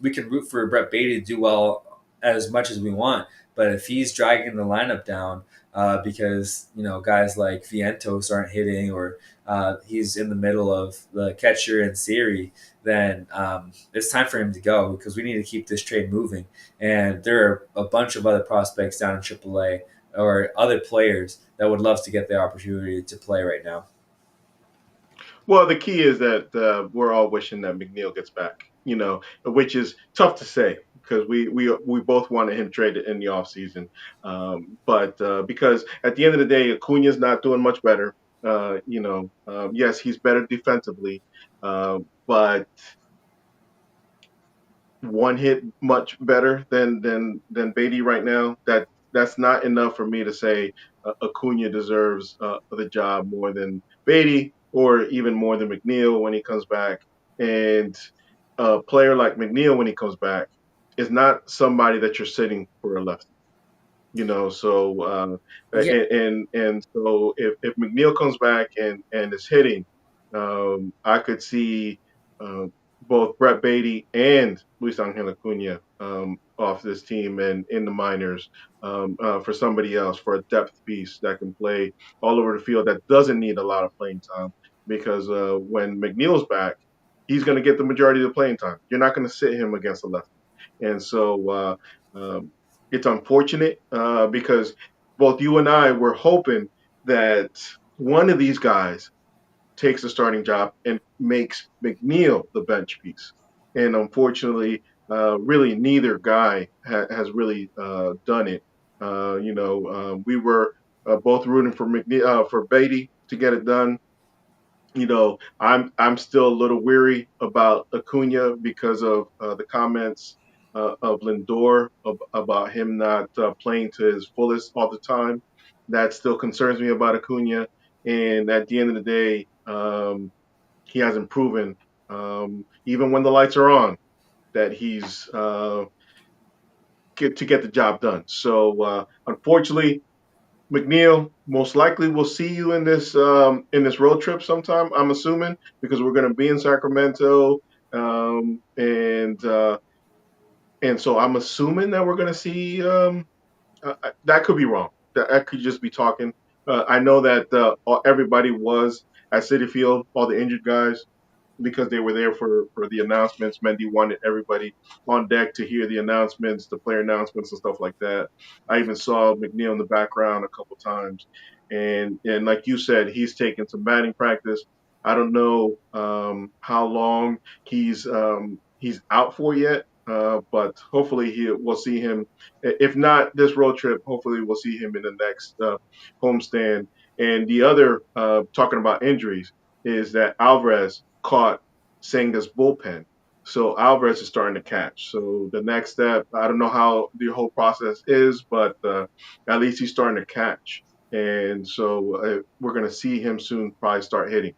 we can root for Brett Beatty to do well as much as we want, but if he's dragging the lineup down because guys like Vientos aren't hitting, or he's in the middle of the catcher and Siri, then it's time for him to go, because we need to keep this trade moving. And there are a bunch of other prospects down in AAA or other players that would love to get the opportunity to play right now. Well, the key is that we're all wishing that McNeil gets back, which is tough to say because we both wanted him traded in the offseason. But because at the end of the day, Acuna's not doing much better. Yes, he's better defensively, but one hit much better than Beatty right now. That's not enough for me to say Acuna deserves the job more than Beatty, or even more than McNeil when he comes back. And a player like McNeil when he comes back is not somebody that you're sitting for a lefty. So Yeah, and so if McNeil comes back and is hitting, I could see uh, both Brett Beatty and Luis Angel Acuna off this team and in the minors, for somebody else, for a depth piece that can play all over the field, that doesn't need a lot of playing time, because when McNeil's back, he's going to get the majority of the playing time. You're not going to sit him against a lefty. And so um, it's unfortunate, because both you and I were hoping that one of these guys takes a starting job and makes McNeil the bench piece. And unfortunately, really neither guy has really done it. We were both rooting for for Beatty to get it done. I'm still a little weary about Acuna because of the comments of Lindor about him not playing to his fullest all the time. That still concerns me about Acuna. And at the end of the day, he hasn't proven, even when the lights are on, that he's to get the job done. So unfortunately, McNeil, most likely we'll see you in this road trip sometime. I'm assuming because we're going to be in Sacramento, um, and uh, and so I'm assuming that we're going to see. That could be wrong. That could just be talking. I know that everybody was at City Field, all the injured guys, because they were there for the announcements. Mendy wanted everybody on deck to hear the announcements, the player announcements, and stuff like that. I even saw McNeil in the background a couple times, and like you said, he's taken some batting practice. I don't know how long he's out for yet, but hopefully we'll see him. If not this road trip, hopefully we'll see him in the next homestand. And the other talking about injuries is that Alvarez caught Senga's bullpen. So Alvarez is starting to catch. So the next step, I don't know how the whole process is, but at least he's starting to catch. And so we're going to see him soon probably start hitting.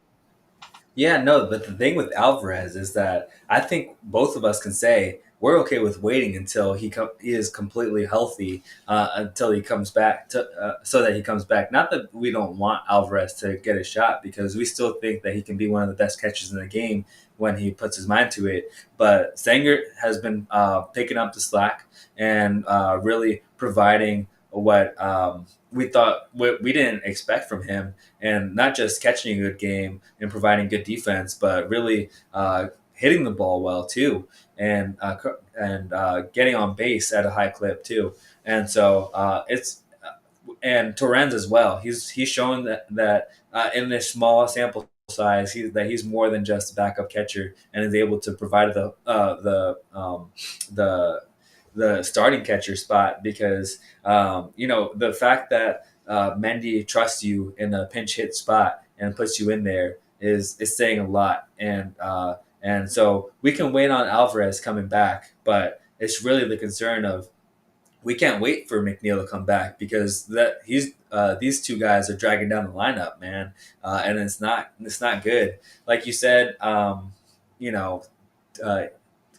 Yeah, no, but the thing with Alvarez is that I think both of us can say we're okay with waiting until he is completely healthy, until he comes back so that he comes back. Not that we don't want Alvarez to get a shot because we still think that he can be one of the best catchers in the game when he puts his mind to it. But Sanger has been picking up the slack and really providing what we thought we didn't expect from him, and not just catching a good game and providing good defense, but really hitting the ball well too, and getting on base at a high clip too. And so it's and Torrens as well. He's shown that in this small sample size, he's more than just a backup catcher and is able to provide the the starting catcher spot because the fact that Mendy trusts you in a pinch hit spot and puts you in there is saying a lot. And so we can wait on Alvarez coming back, but it's really the concern of we can't wait for McNeil to come back because that he's these two guys are dragging down the lineup, man, and it's not good. Like you said, you know, uh,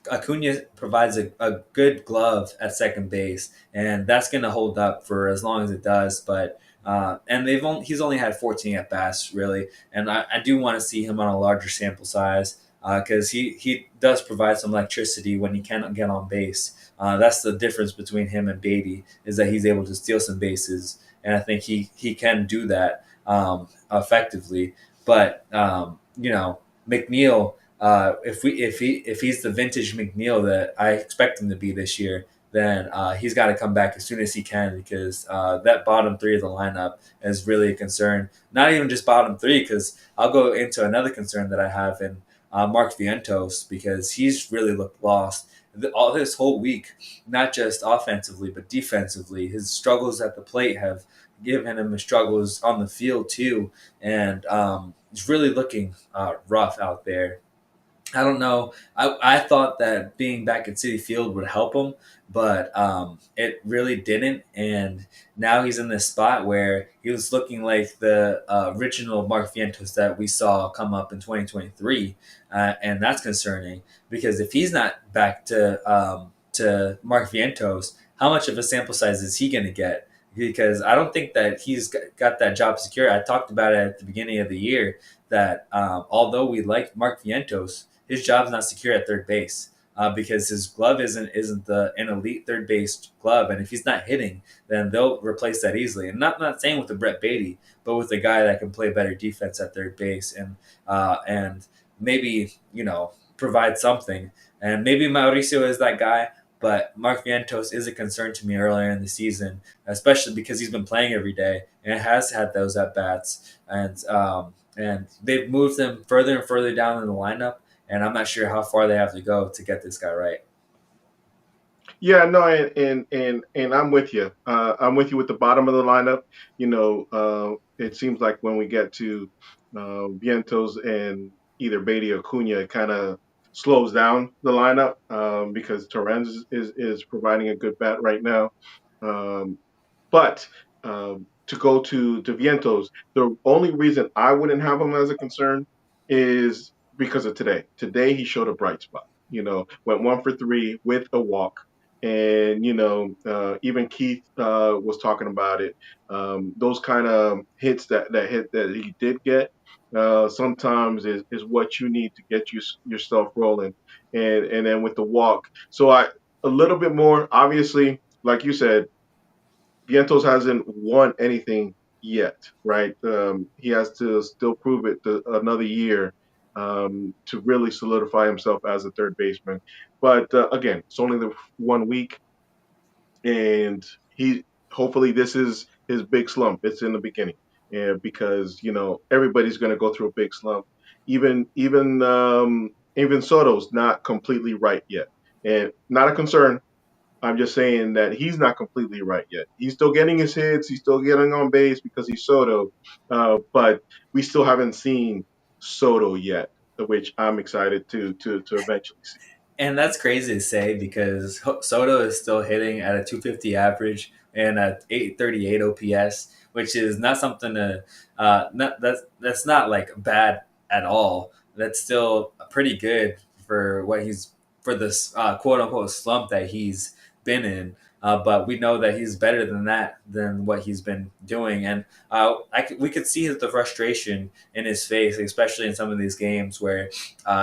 Acuna provides a good glove at second base, and that's going to hold up for as long as it does. But and he's only had 14 at bats really, and I do want to see him on a larger sample size because he does provide some electricity when he cannot get on base. That's the difference between him and Beatty is that he's able to steal some bases, and I think he can do that effectively. But McNeil, if he's the vintage McNeil that I expect him to be this year, then he's got to come back as soon as he can because that bottom three of the lineup is really a concern. Not even just bottom three, because I'll go into another concern that I have in Mark Vientos because he's really looked lost all this whole week, not just offensively but defensively. His struggles at the plate have given him struggles on the field too, and it's really looking rough out there. I don't know. I thought that being back at City Field would help him, but it really didn't. And now he's in this spot where he was looking like the original Mark Vientos that we saw come up in 2023, and that's concerning because if he's not back to Mark Vientos, how much of a sample size is he going to get? Because I don't think that he's got that job secure. I talked about it at the beginning of the year that although we like Mark Vientos, his job's not secure at third base because his glove isn't an elite third base glove, and if he's not hitting, then they'll replace that easily. And not saying with the Brett Beatty, but with a guy that can play better defense at third base and maybe provide something. And maybe Mauricio is that guy, but Mark Vientos is a concern to me earlier in the season, especially because he's been playing every day and has had those at bats, and they've moved him further and further down in the lineup, and I'm not sure how far they have to go to get this guy right. Yeah, no, and I'm with you. I'm with you with the bottom of the lineup. It seems like when we get to Vientos and either Beatty or Cunha, it kind of slows down the lineup because Torrens is providing a good bat right now. Um, but to go to Vientos, the only reason I wouldn't have him as a concern is because of today. Today he showed a bright spot. Went 1 for 3 with a walk, and even Keith was talking about it. Those kind of hits that he did get sometimes is what you need to get yourself rolling, and then with the walk. So a little bit more obviously, like you said, Vientos hasn't won anything yet, right? He has to still prove it another year to really solidify himself as a third baseman. But again, it's only the 1 week, and he hopefully this is his big slump. It's in the beginning, and because everybody's going to go through a big slump. Even Soto's not completely right yet, and not a concern. I'm just saying that he's not completely right yet. He's still getting his hits. He's still getting on base because he's Soto, but we still haven't seen Soto yet, which I'm excited to eventually see. And that's crazy to say because Soto is still hitting at a 250 average and a 838 OPS, which is not something to not that's not like bad at all. That's still pretty good for what he's for this quote unquote slump that he's been in. But we know that he's better than that than what he's been doing, and we could see the frustration in his face, especially in some of these games where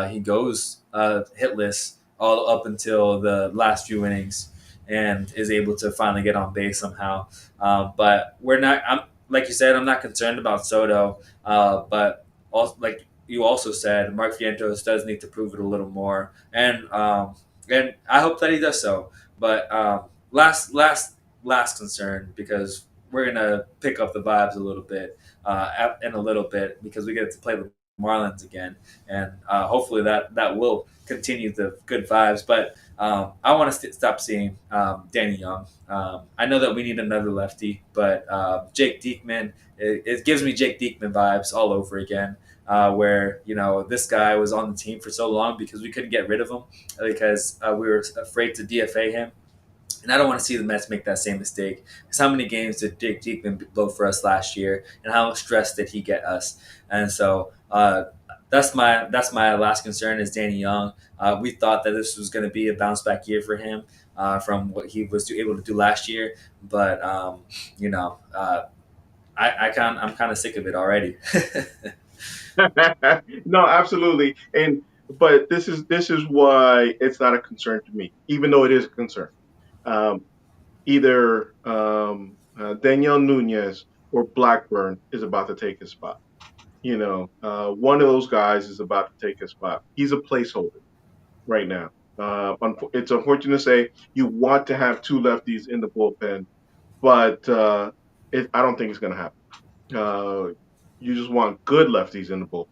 he goes hitless all up until the last few innings and is able to finally get on base somehow. But we're not. I'm like you said. I'm not concerned about Soto. But also, like you also said, Mark Vientos does need to prove it a little more, and I hope that he does so. But last concern because we're gonna pick up the vibes a little bit in a little bit because we get to play the Marlins again, and hopefully that will continue the good vibes. But I want to stop seeing Danny Young. I know that we need another lefty, but Jake Diekman, it gives me Jake Diekman vibes all over again. Where this guy was on the team for so long because we couldn't get rid of him because we were afraid to DFA him, and I don't want to see the Mets make that same mistake. Because how many games did Jake Diekman blow for us last year, and how much stress did he get us? And so that's my last concern is Danny Young. We thought that this was going to be a bounce back year for him from what he was able to do last year, but you know, I'm kind of sick of it already. No, absolutely. And but this is why it's not a concern to me, even though it is a concern. Um, Either Daniel Nunez or Blackburn is about to take his spot. One of those guys is about to take his spot. He's a placeholder right now. It's unfortunate to say you want to have two lefties in the bullpen, but I don't think it's going to happen. Uh, you just want good lefties in the bullpen.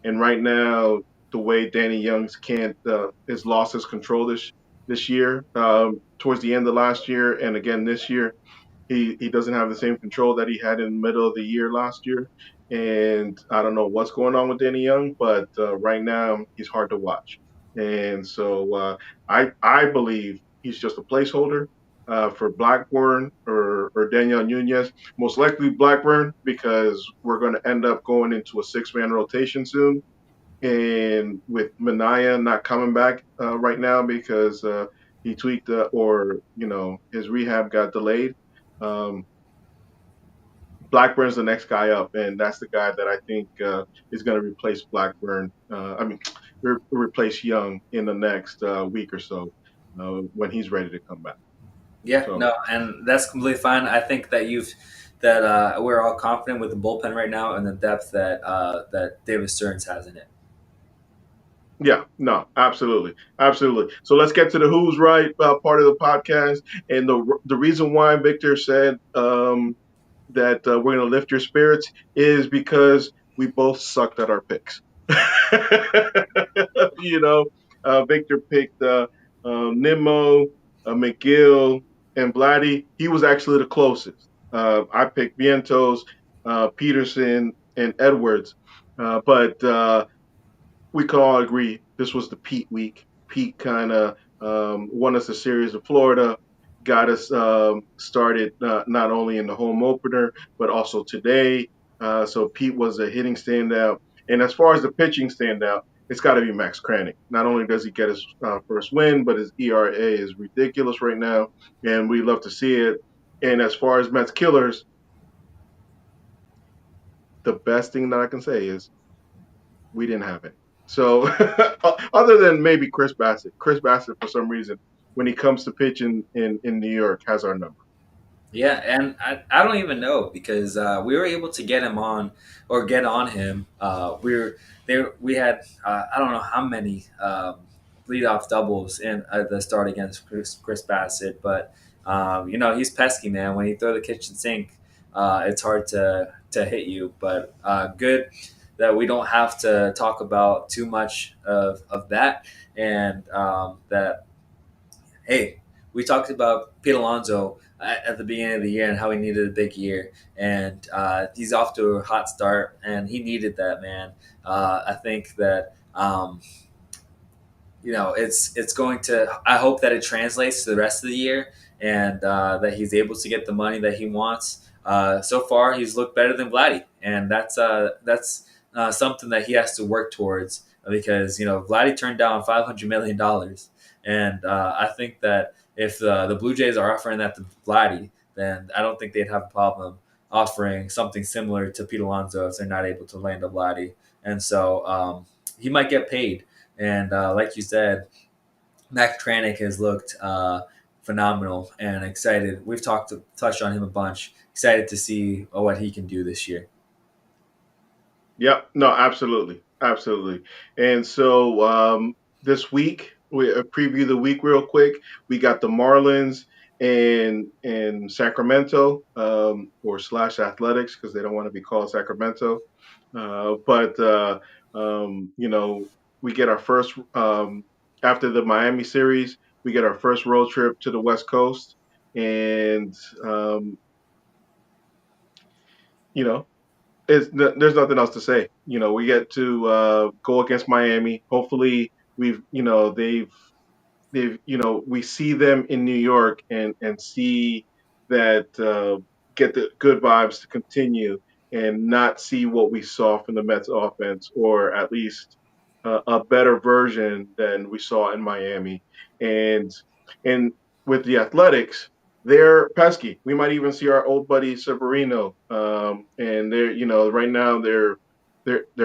And right now, the way Danny Young's can't has lost his control this year, towards the end of last year, and again this year, he doesn't have the same control that he had in the middle of the year last year. And I don't know what's going on with Danny Young, but right now he's hard to watch. And so I believe he's just a placeholder for Blackburn or Daniel Nunez. Most likely Blackburn because we're going to end up going into a six-man rotation soon. And with Manaya not coming back right now because he tweaked or his rehab got delayed. Um, Blackburn's the next guy up, and that's the guy that I think is going to replace Blackburn. I mean, replace Young in the next week or so when he's ready to come back. Yeah, So no, and that's completely fine. I think that we're all confident with the bullpen right now and the depth that David Stearns has in it. yeah, no, absolutely, absolutely. So let's get to the who's right part of the podcast, and the reason why Victor said that we're going to lift your spirits is because we both sucked at our picks. you know, Victor picked Nimmo, McGill, and Vladdy. He was actually the closest. I picked Vientos, Peterson, and Edwards. But we could all agree this was the Pete week. Pete kind of won us a series of Florida, got us started not only in the home opener but also today. So Pete was a hitting standout, and as far as the pitching standout, it's got to be Max Kranick. Not only does he get his first win, but his ERA is ridiculous right now, and we love to see it. And as far as Mets killers, the best thing that I can say is we didn't have any. So other than maybe Chris Bassett for some reason when he comes to pitch in New York has our number. Yeah, and I don't even know because we were able to get him on or get on him. We were there. We had I don't know how many leadoff doubles in the start against Chris Bassett, but you know he's pesky, man. When you throw the kitchen sink, it's hard to hit you. But good that we don't have to talk about too much of that, and that hey, we talked about Pete Alonso at the beginning of the year and how he needed a big year, and he's off to a hot start, and he needed that, man. I think that you know it's going to. I hope that it translates to the rest of the year, and that he's able to get the money that he wants. So far, he's looked better than Vladdy, and that's something that he has to work towards because you know Vladdy turned down $500 million, and I think that if the Blue Jays are offering that to Vladdy, then I don't think they'd have a problem offering something similar to Pete Alonso if they're not able to land a Vladdy, and so he might get paid. And like you said, Mac Tranick has looked phenomenal and excited. We've touched on him a bunch. Excited to see what he can do this year. Yep. No, absolutely. Absolutely. And so this week, we preview the week real quick. We got the Marlins and Sacramento or slash athletics because they don't want to be called Sacramento. But you know, we get our first after the Miami series, we get our first road trip to the West Coast. And you know, there's nothing else to say. You know, we get to go against Miami. Hopefully, they've we see them in New York and see that get the good vibes to continue and not see what we saw from the Mets offense or at least a better version than we saw in Miami. And and with the Athletics, they're pesky. We might even see our old buddy Severino, and they're right now they're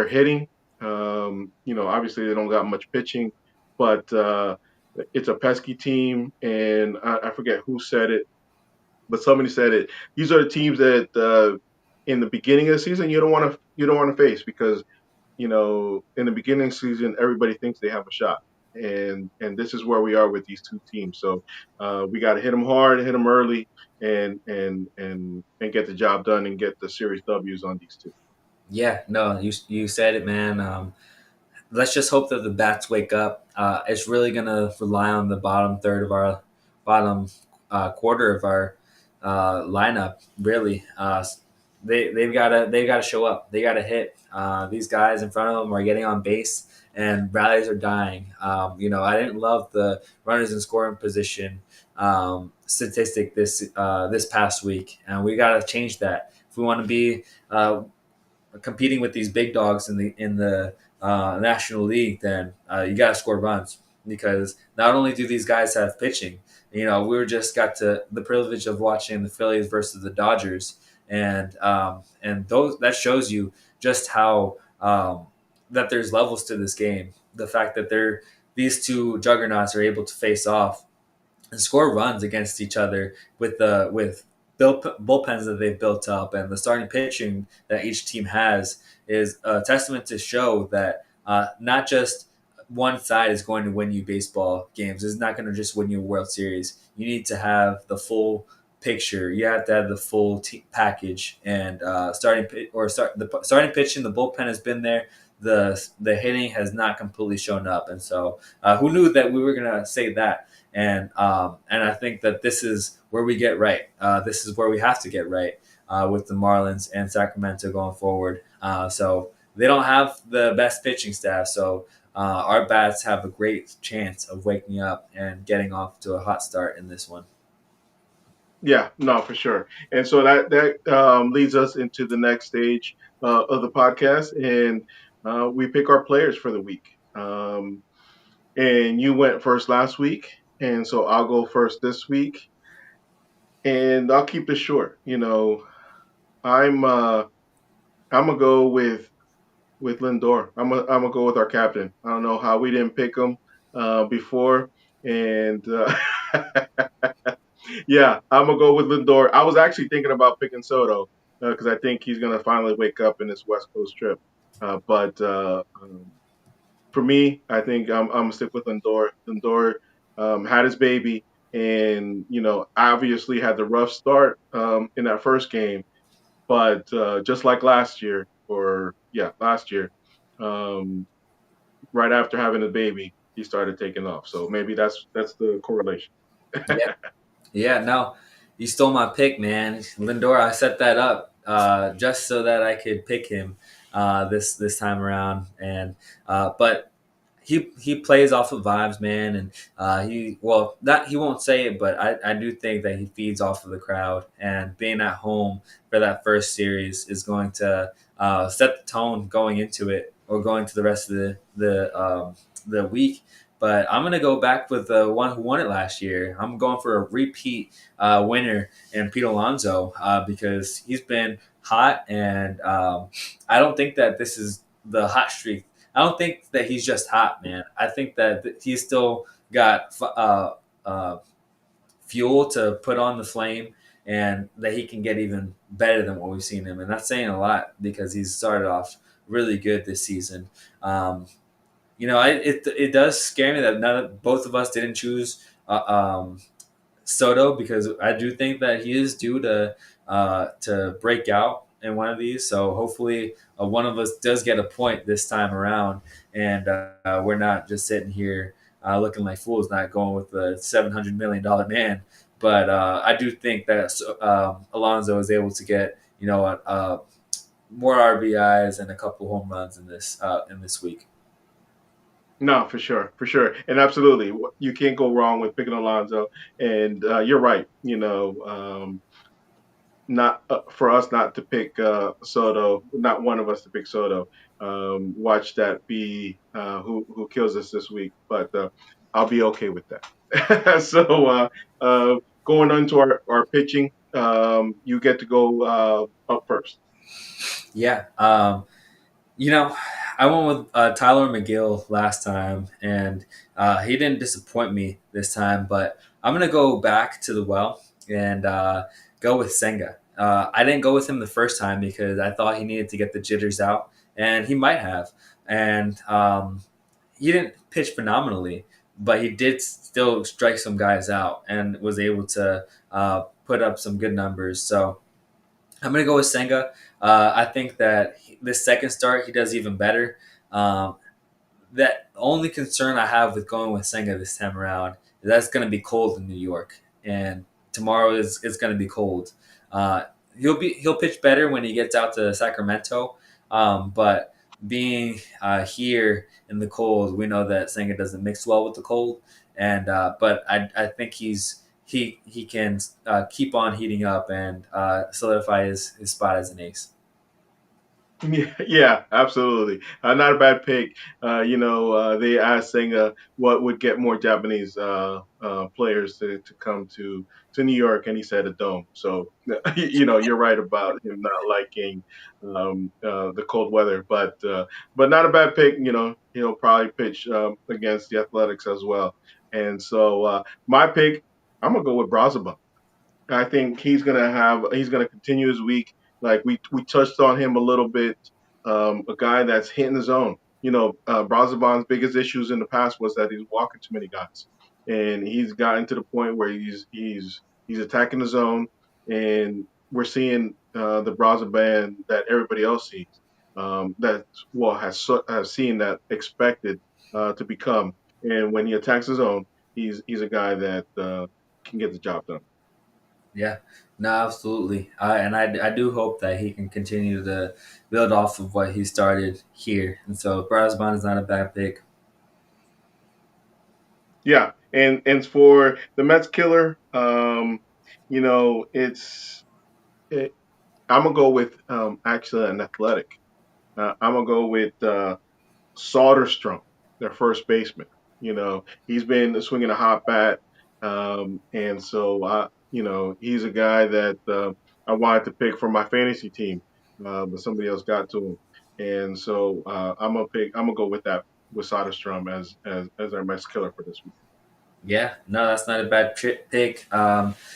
hitting. Obviously they don't got much pitching, but it's a pesky team, and I forget who said it, but somebody said it. These are the teams that in the beginning of the season you don't want to face because in the beginning of the season everybody thinks they have a shot, and this is where we are with these two teams. So we got to hit them hard, hit them early, and get the job done and get the series W's on these two. Yeah, no, you said it, man. Let's just hope that the bats wake up. It's really gonna rely on the bottom third of our bottom quarter of our lineup. Really, they've gotta show up. They gotta hit. These guys in front of them are getting on base, and rallies are dying. You know, I didn't love the runners in scoring position statistic this past week, and we gotta change that if we want to be competing with these big dogs in the National League, then you got to score runs because not only do these guys have pitching, you know, we were just got to the privilege of watching the Phillies versus the Dodgers, and those that shows you just how that there's levels to this game. The fact that these two juggernauts are able to face off and score runs against each other with bullpens that they've built up and the starting pitching that each team has is a testament to show that not just one side is going to win you baseball games. It's not going to just win you a World Series. You need to have the full picture. You have to have the full package. And the starting pitching, the bullpen has been there. The hitting has not completely shown up. And so, who knew that we were going to say that? And I think that this is where we get right. This is where we have to get right with the Marlins and Sacramento going forward. So they don't have the best pitching staff, so our bats have a great chance of waking up and getting off to a hot start in this one. Yeah, no, for sure. And so that leads us into the next stage of the podcast, and we pick our players for the week. Um, and you went first last week, and so I'll go first this week, and I'll keep this short. I'm gonna go with Lindor. I'm gonna go with our captain. I don't know how we didn't pick him before, and yeah, I'm gonna go with Lindor. I was actually thinking about picking Soto because I think he's gonna finally wake up in this West Coast trip. But for me, I think I'm gonna stick with Lindor. Lindor had his baby, and obviously had the rough start in that first game, but just like last year, or yeah, last year, um, right after having a baby, he started taking off. So maybe that's the correlation. Yeah, yeah, no, you stole my pick, man. Lindor, I set that up just so that I could pick him this time around, and but he plays off of vibes, man, and he well that he won't say it, but I do think that he feeds off of the crowd, and being at home for that first series is going to set the tone going into it or going to the rest of the week. But I'm gonna go back with the one who won it last year. I'm going for a repeat winner in Pete Alonso because he's been hot, and I don't think that this is the hot streak. I don't think that he's just hot, man. I think that he's still got fuel to put on the flame, and that he can get even better than what we've seen him. And that's saying a lot because he's started off really good this season. Um, it does scare me that both of us didn't choose Soto because I do think that he is due to break out in one of these. So hopefully, one of us does get a point this time around, and we're not just sitting here looking like fools, not going with the $700 million man. But I do think that Alonso is able to get more RBIs and a couple home runs in this week. No, for sure, for sure, and absolutely, you can't go wrong with picking Alonso. And you're right. Not for us not to pick Soto, not one of us to pick Soto. Watch that be who kills us this week, but I'll be okay with that. So going on to our pitching, you get to go up first. Yeah. You know, I went with Tyler McGill last time, and he didn't disappoint me this time. But I'm gonna go back to the well and go with Senga. I didn't go with him the first time because I thought he needed to get the jitters out, and he might have. And he didn't pitch phenomenally, but he did still strike some guys out and was able to put up some good numbers. So I'm gonna go with Senga. I think that this second start he does even better. Um, that only concern I have with going with Senga this time around is that it's gonna be cold in New York, and tomorrow is it's gonna be cold. Uh, he'll pitch better when he gets out to Sacramento, but being here in the cold, we know that Senga doesn't mix well with the cold, and but I think he can keep on heating up and solidify his spot as an ace. Yeah, yeah, absolutely. Not a bad pick. They asked Senga what would get more Japanese players to come to New York, and he said a dome. So, you're right about him not liking the cold weather, but not a bad pick. He'll probably pitch against the Athletics as well. And so, my pick, I'm gonna go with Braziba. I think he's gonna continue his week. Like we touched on him a little bit. A guy that's hitting his own. Brazaban's biggest issues in the past was that he's walking too many guys, and he's gotten to the point where he's attacking the zone, and we're seeing the Brazaban that everybody else sees. That well has seen that expected to become, and when he attacks his own, he's a guy that can get the job done. Yeah, no, absolutely. And I do hope that he can continue to build off of what he started here. And so Brasban is not a bad pick. Yeah, and for the Mets killer, it, I'm gonna go with actually an athletic. I'm gonna go with Soderstrom, their first baseman. He's been swinging a hot bat, and so he's a guy that I wanted to pick for my fantasy team, but somebody else got to him, and so I'm gonna pick. I'm gonna go with that with Soderstrom as our Mets killer for this week. Yeah, no, that's not a bad pick.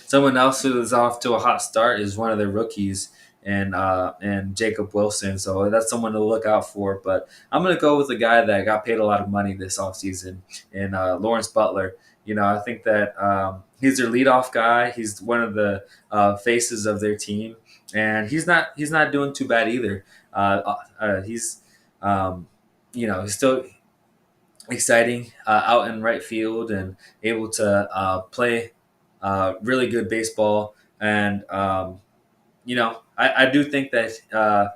Someone else who is off to a hot start is one of their rookies, and Jacob Wilson. So that's someone to look out for. But I'm gonna go with a guy that got paid a lot of money this offseason, and Lawrence Butler. I think that he's their leadoff guy. He's one of the faces of their team, and he's not doing too bad either. He's he's still exciting out in right field and able to play really good baseball. And I do think that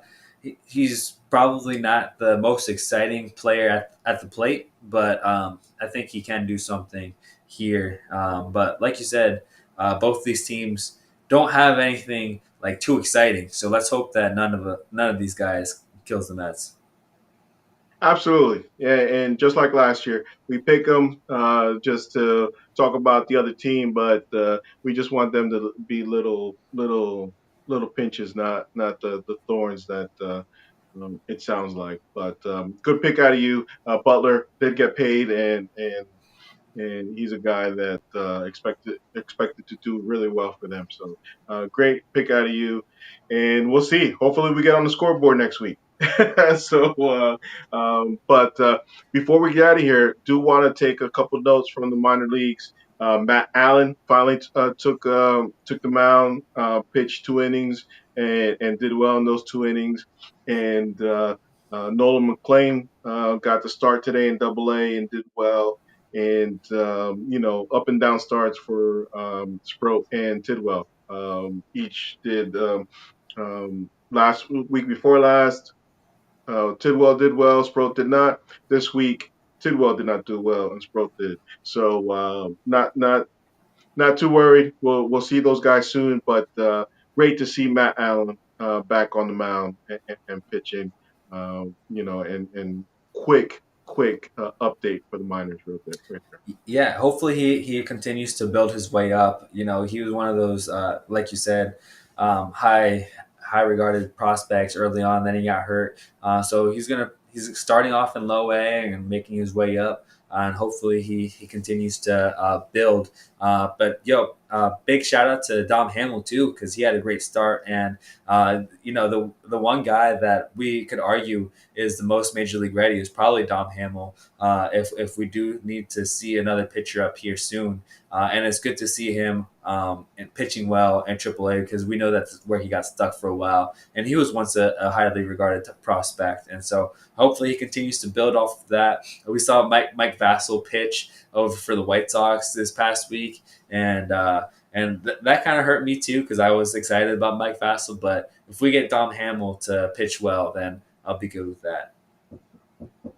he's probably not the most exciting player at the plate, but I think he can do something here. But like you said, both these teams don't have anything like too exciting. So let's hope that none of these guys kills the Mets. Absolutely, yeah, and just like last year, we pick them just to talk about the other team, but we just want them to be little pinches, not the thorns that it sounds like. But good pick out of you. Butler did get paid, and he's a guy that expected to do really well for them. So great pick out of you, and we'll see. Hopefully, we get on the scoreboard next week. so, but before we get out of here, do want to take a couple notes from the minor leagues. Matt Allen finally took the mound, pitched 2 innings, and did well in those 2 innings. And Nolan McClain got the start today in Double A and did well, and up and down starts for Sproat and Tidwell. Each did last week before last. Tidwell did well, Sproat did not. This week, Tidwell did not do well, and Sproat did. So not too worried. We'll see those guys soon, but great to see Matt Allen back on the mound and pitching. And quick update for the minors real quick. Right there. Yeah, hopefully he continues to build his way up. He was one of those, like you said, high regarded prospects early on. Then he got hurt, so he's starting off in low A and making his way up. And hopefully he continues to build. But big shout out to Dom Hamill too, because he had a great start. And the one guy that we could argue is the most major league ready is probably Dom Hamill. If we do need to see another pitcher up here soon, and it's good to see him pitching well in AAA, because we know that's where he got stuck for a while, and he was once a highly regarded prospect, and so hopefully he continues to build off of that. We saw Mike Vassell pitch over for the White Sox this past week, and that kind of hurt me too, because I was excited about Mike Vassell. But if we get Dom Hamill to pitch well, then I'll be good with that.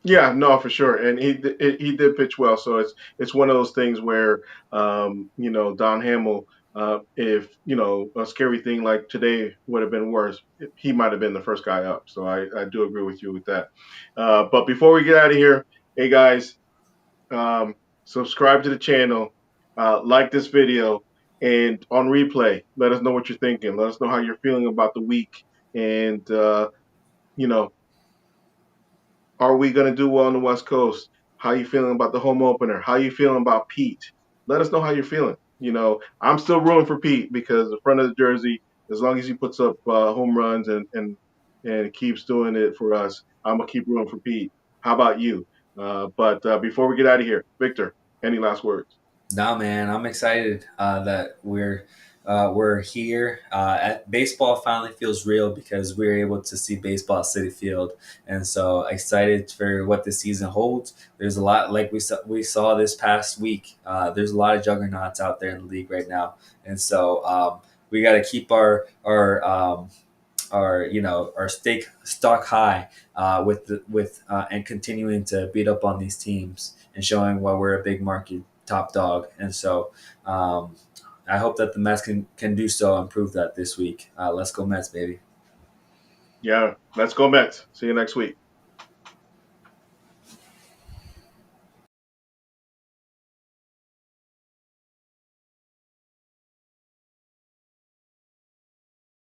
Yeah, no, for sure, and he did pitch well. So it's one of those things where Don Hamill, if a scary thing like today would have been worse, he might have been the first guy up. So I do agree with you with that. But before we get out of here, hey guys, um, subscribe to the channel, like this video, and on replay, let us know what you're thinking. Let us know how you're feeling about the week, and you know are we going to do well on the West Coast? How you feeling about the home opener? How you feeling about Pete? Let us know how you're feeling. I'm still rooting for Pete because the front of the jersey, as long as he puts up home runs and keeps doing it for us, I'm gonna keep rooting for Pete. How about you? But before we get out of here, Victor, any last words? No, man, I'm excited that we're here. Baseball finally feels real because we're able to see baseball at City Field, and so excited for what the season holds. There's a lot, like we saw this past week. There's a lot of juggernauts out there in the league right now, and so we got to keep our our stake stock high with and continuing to beat up on these teams and showing why we're a big market top dog. And so I hope that the Mets can do so and prove that this week. Let's go Mets, baby. Yeah, let's go Mets. See you next week.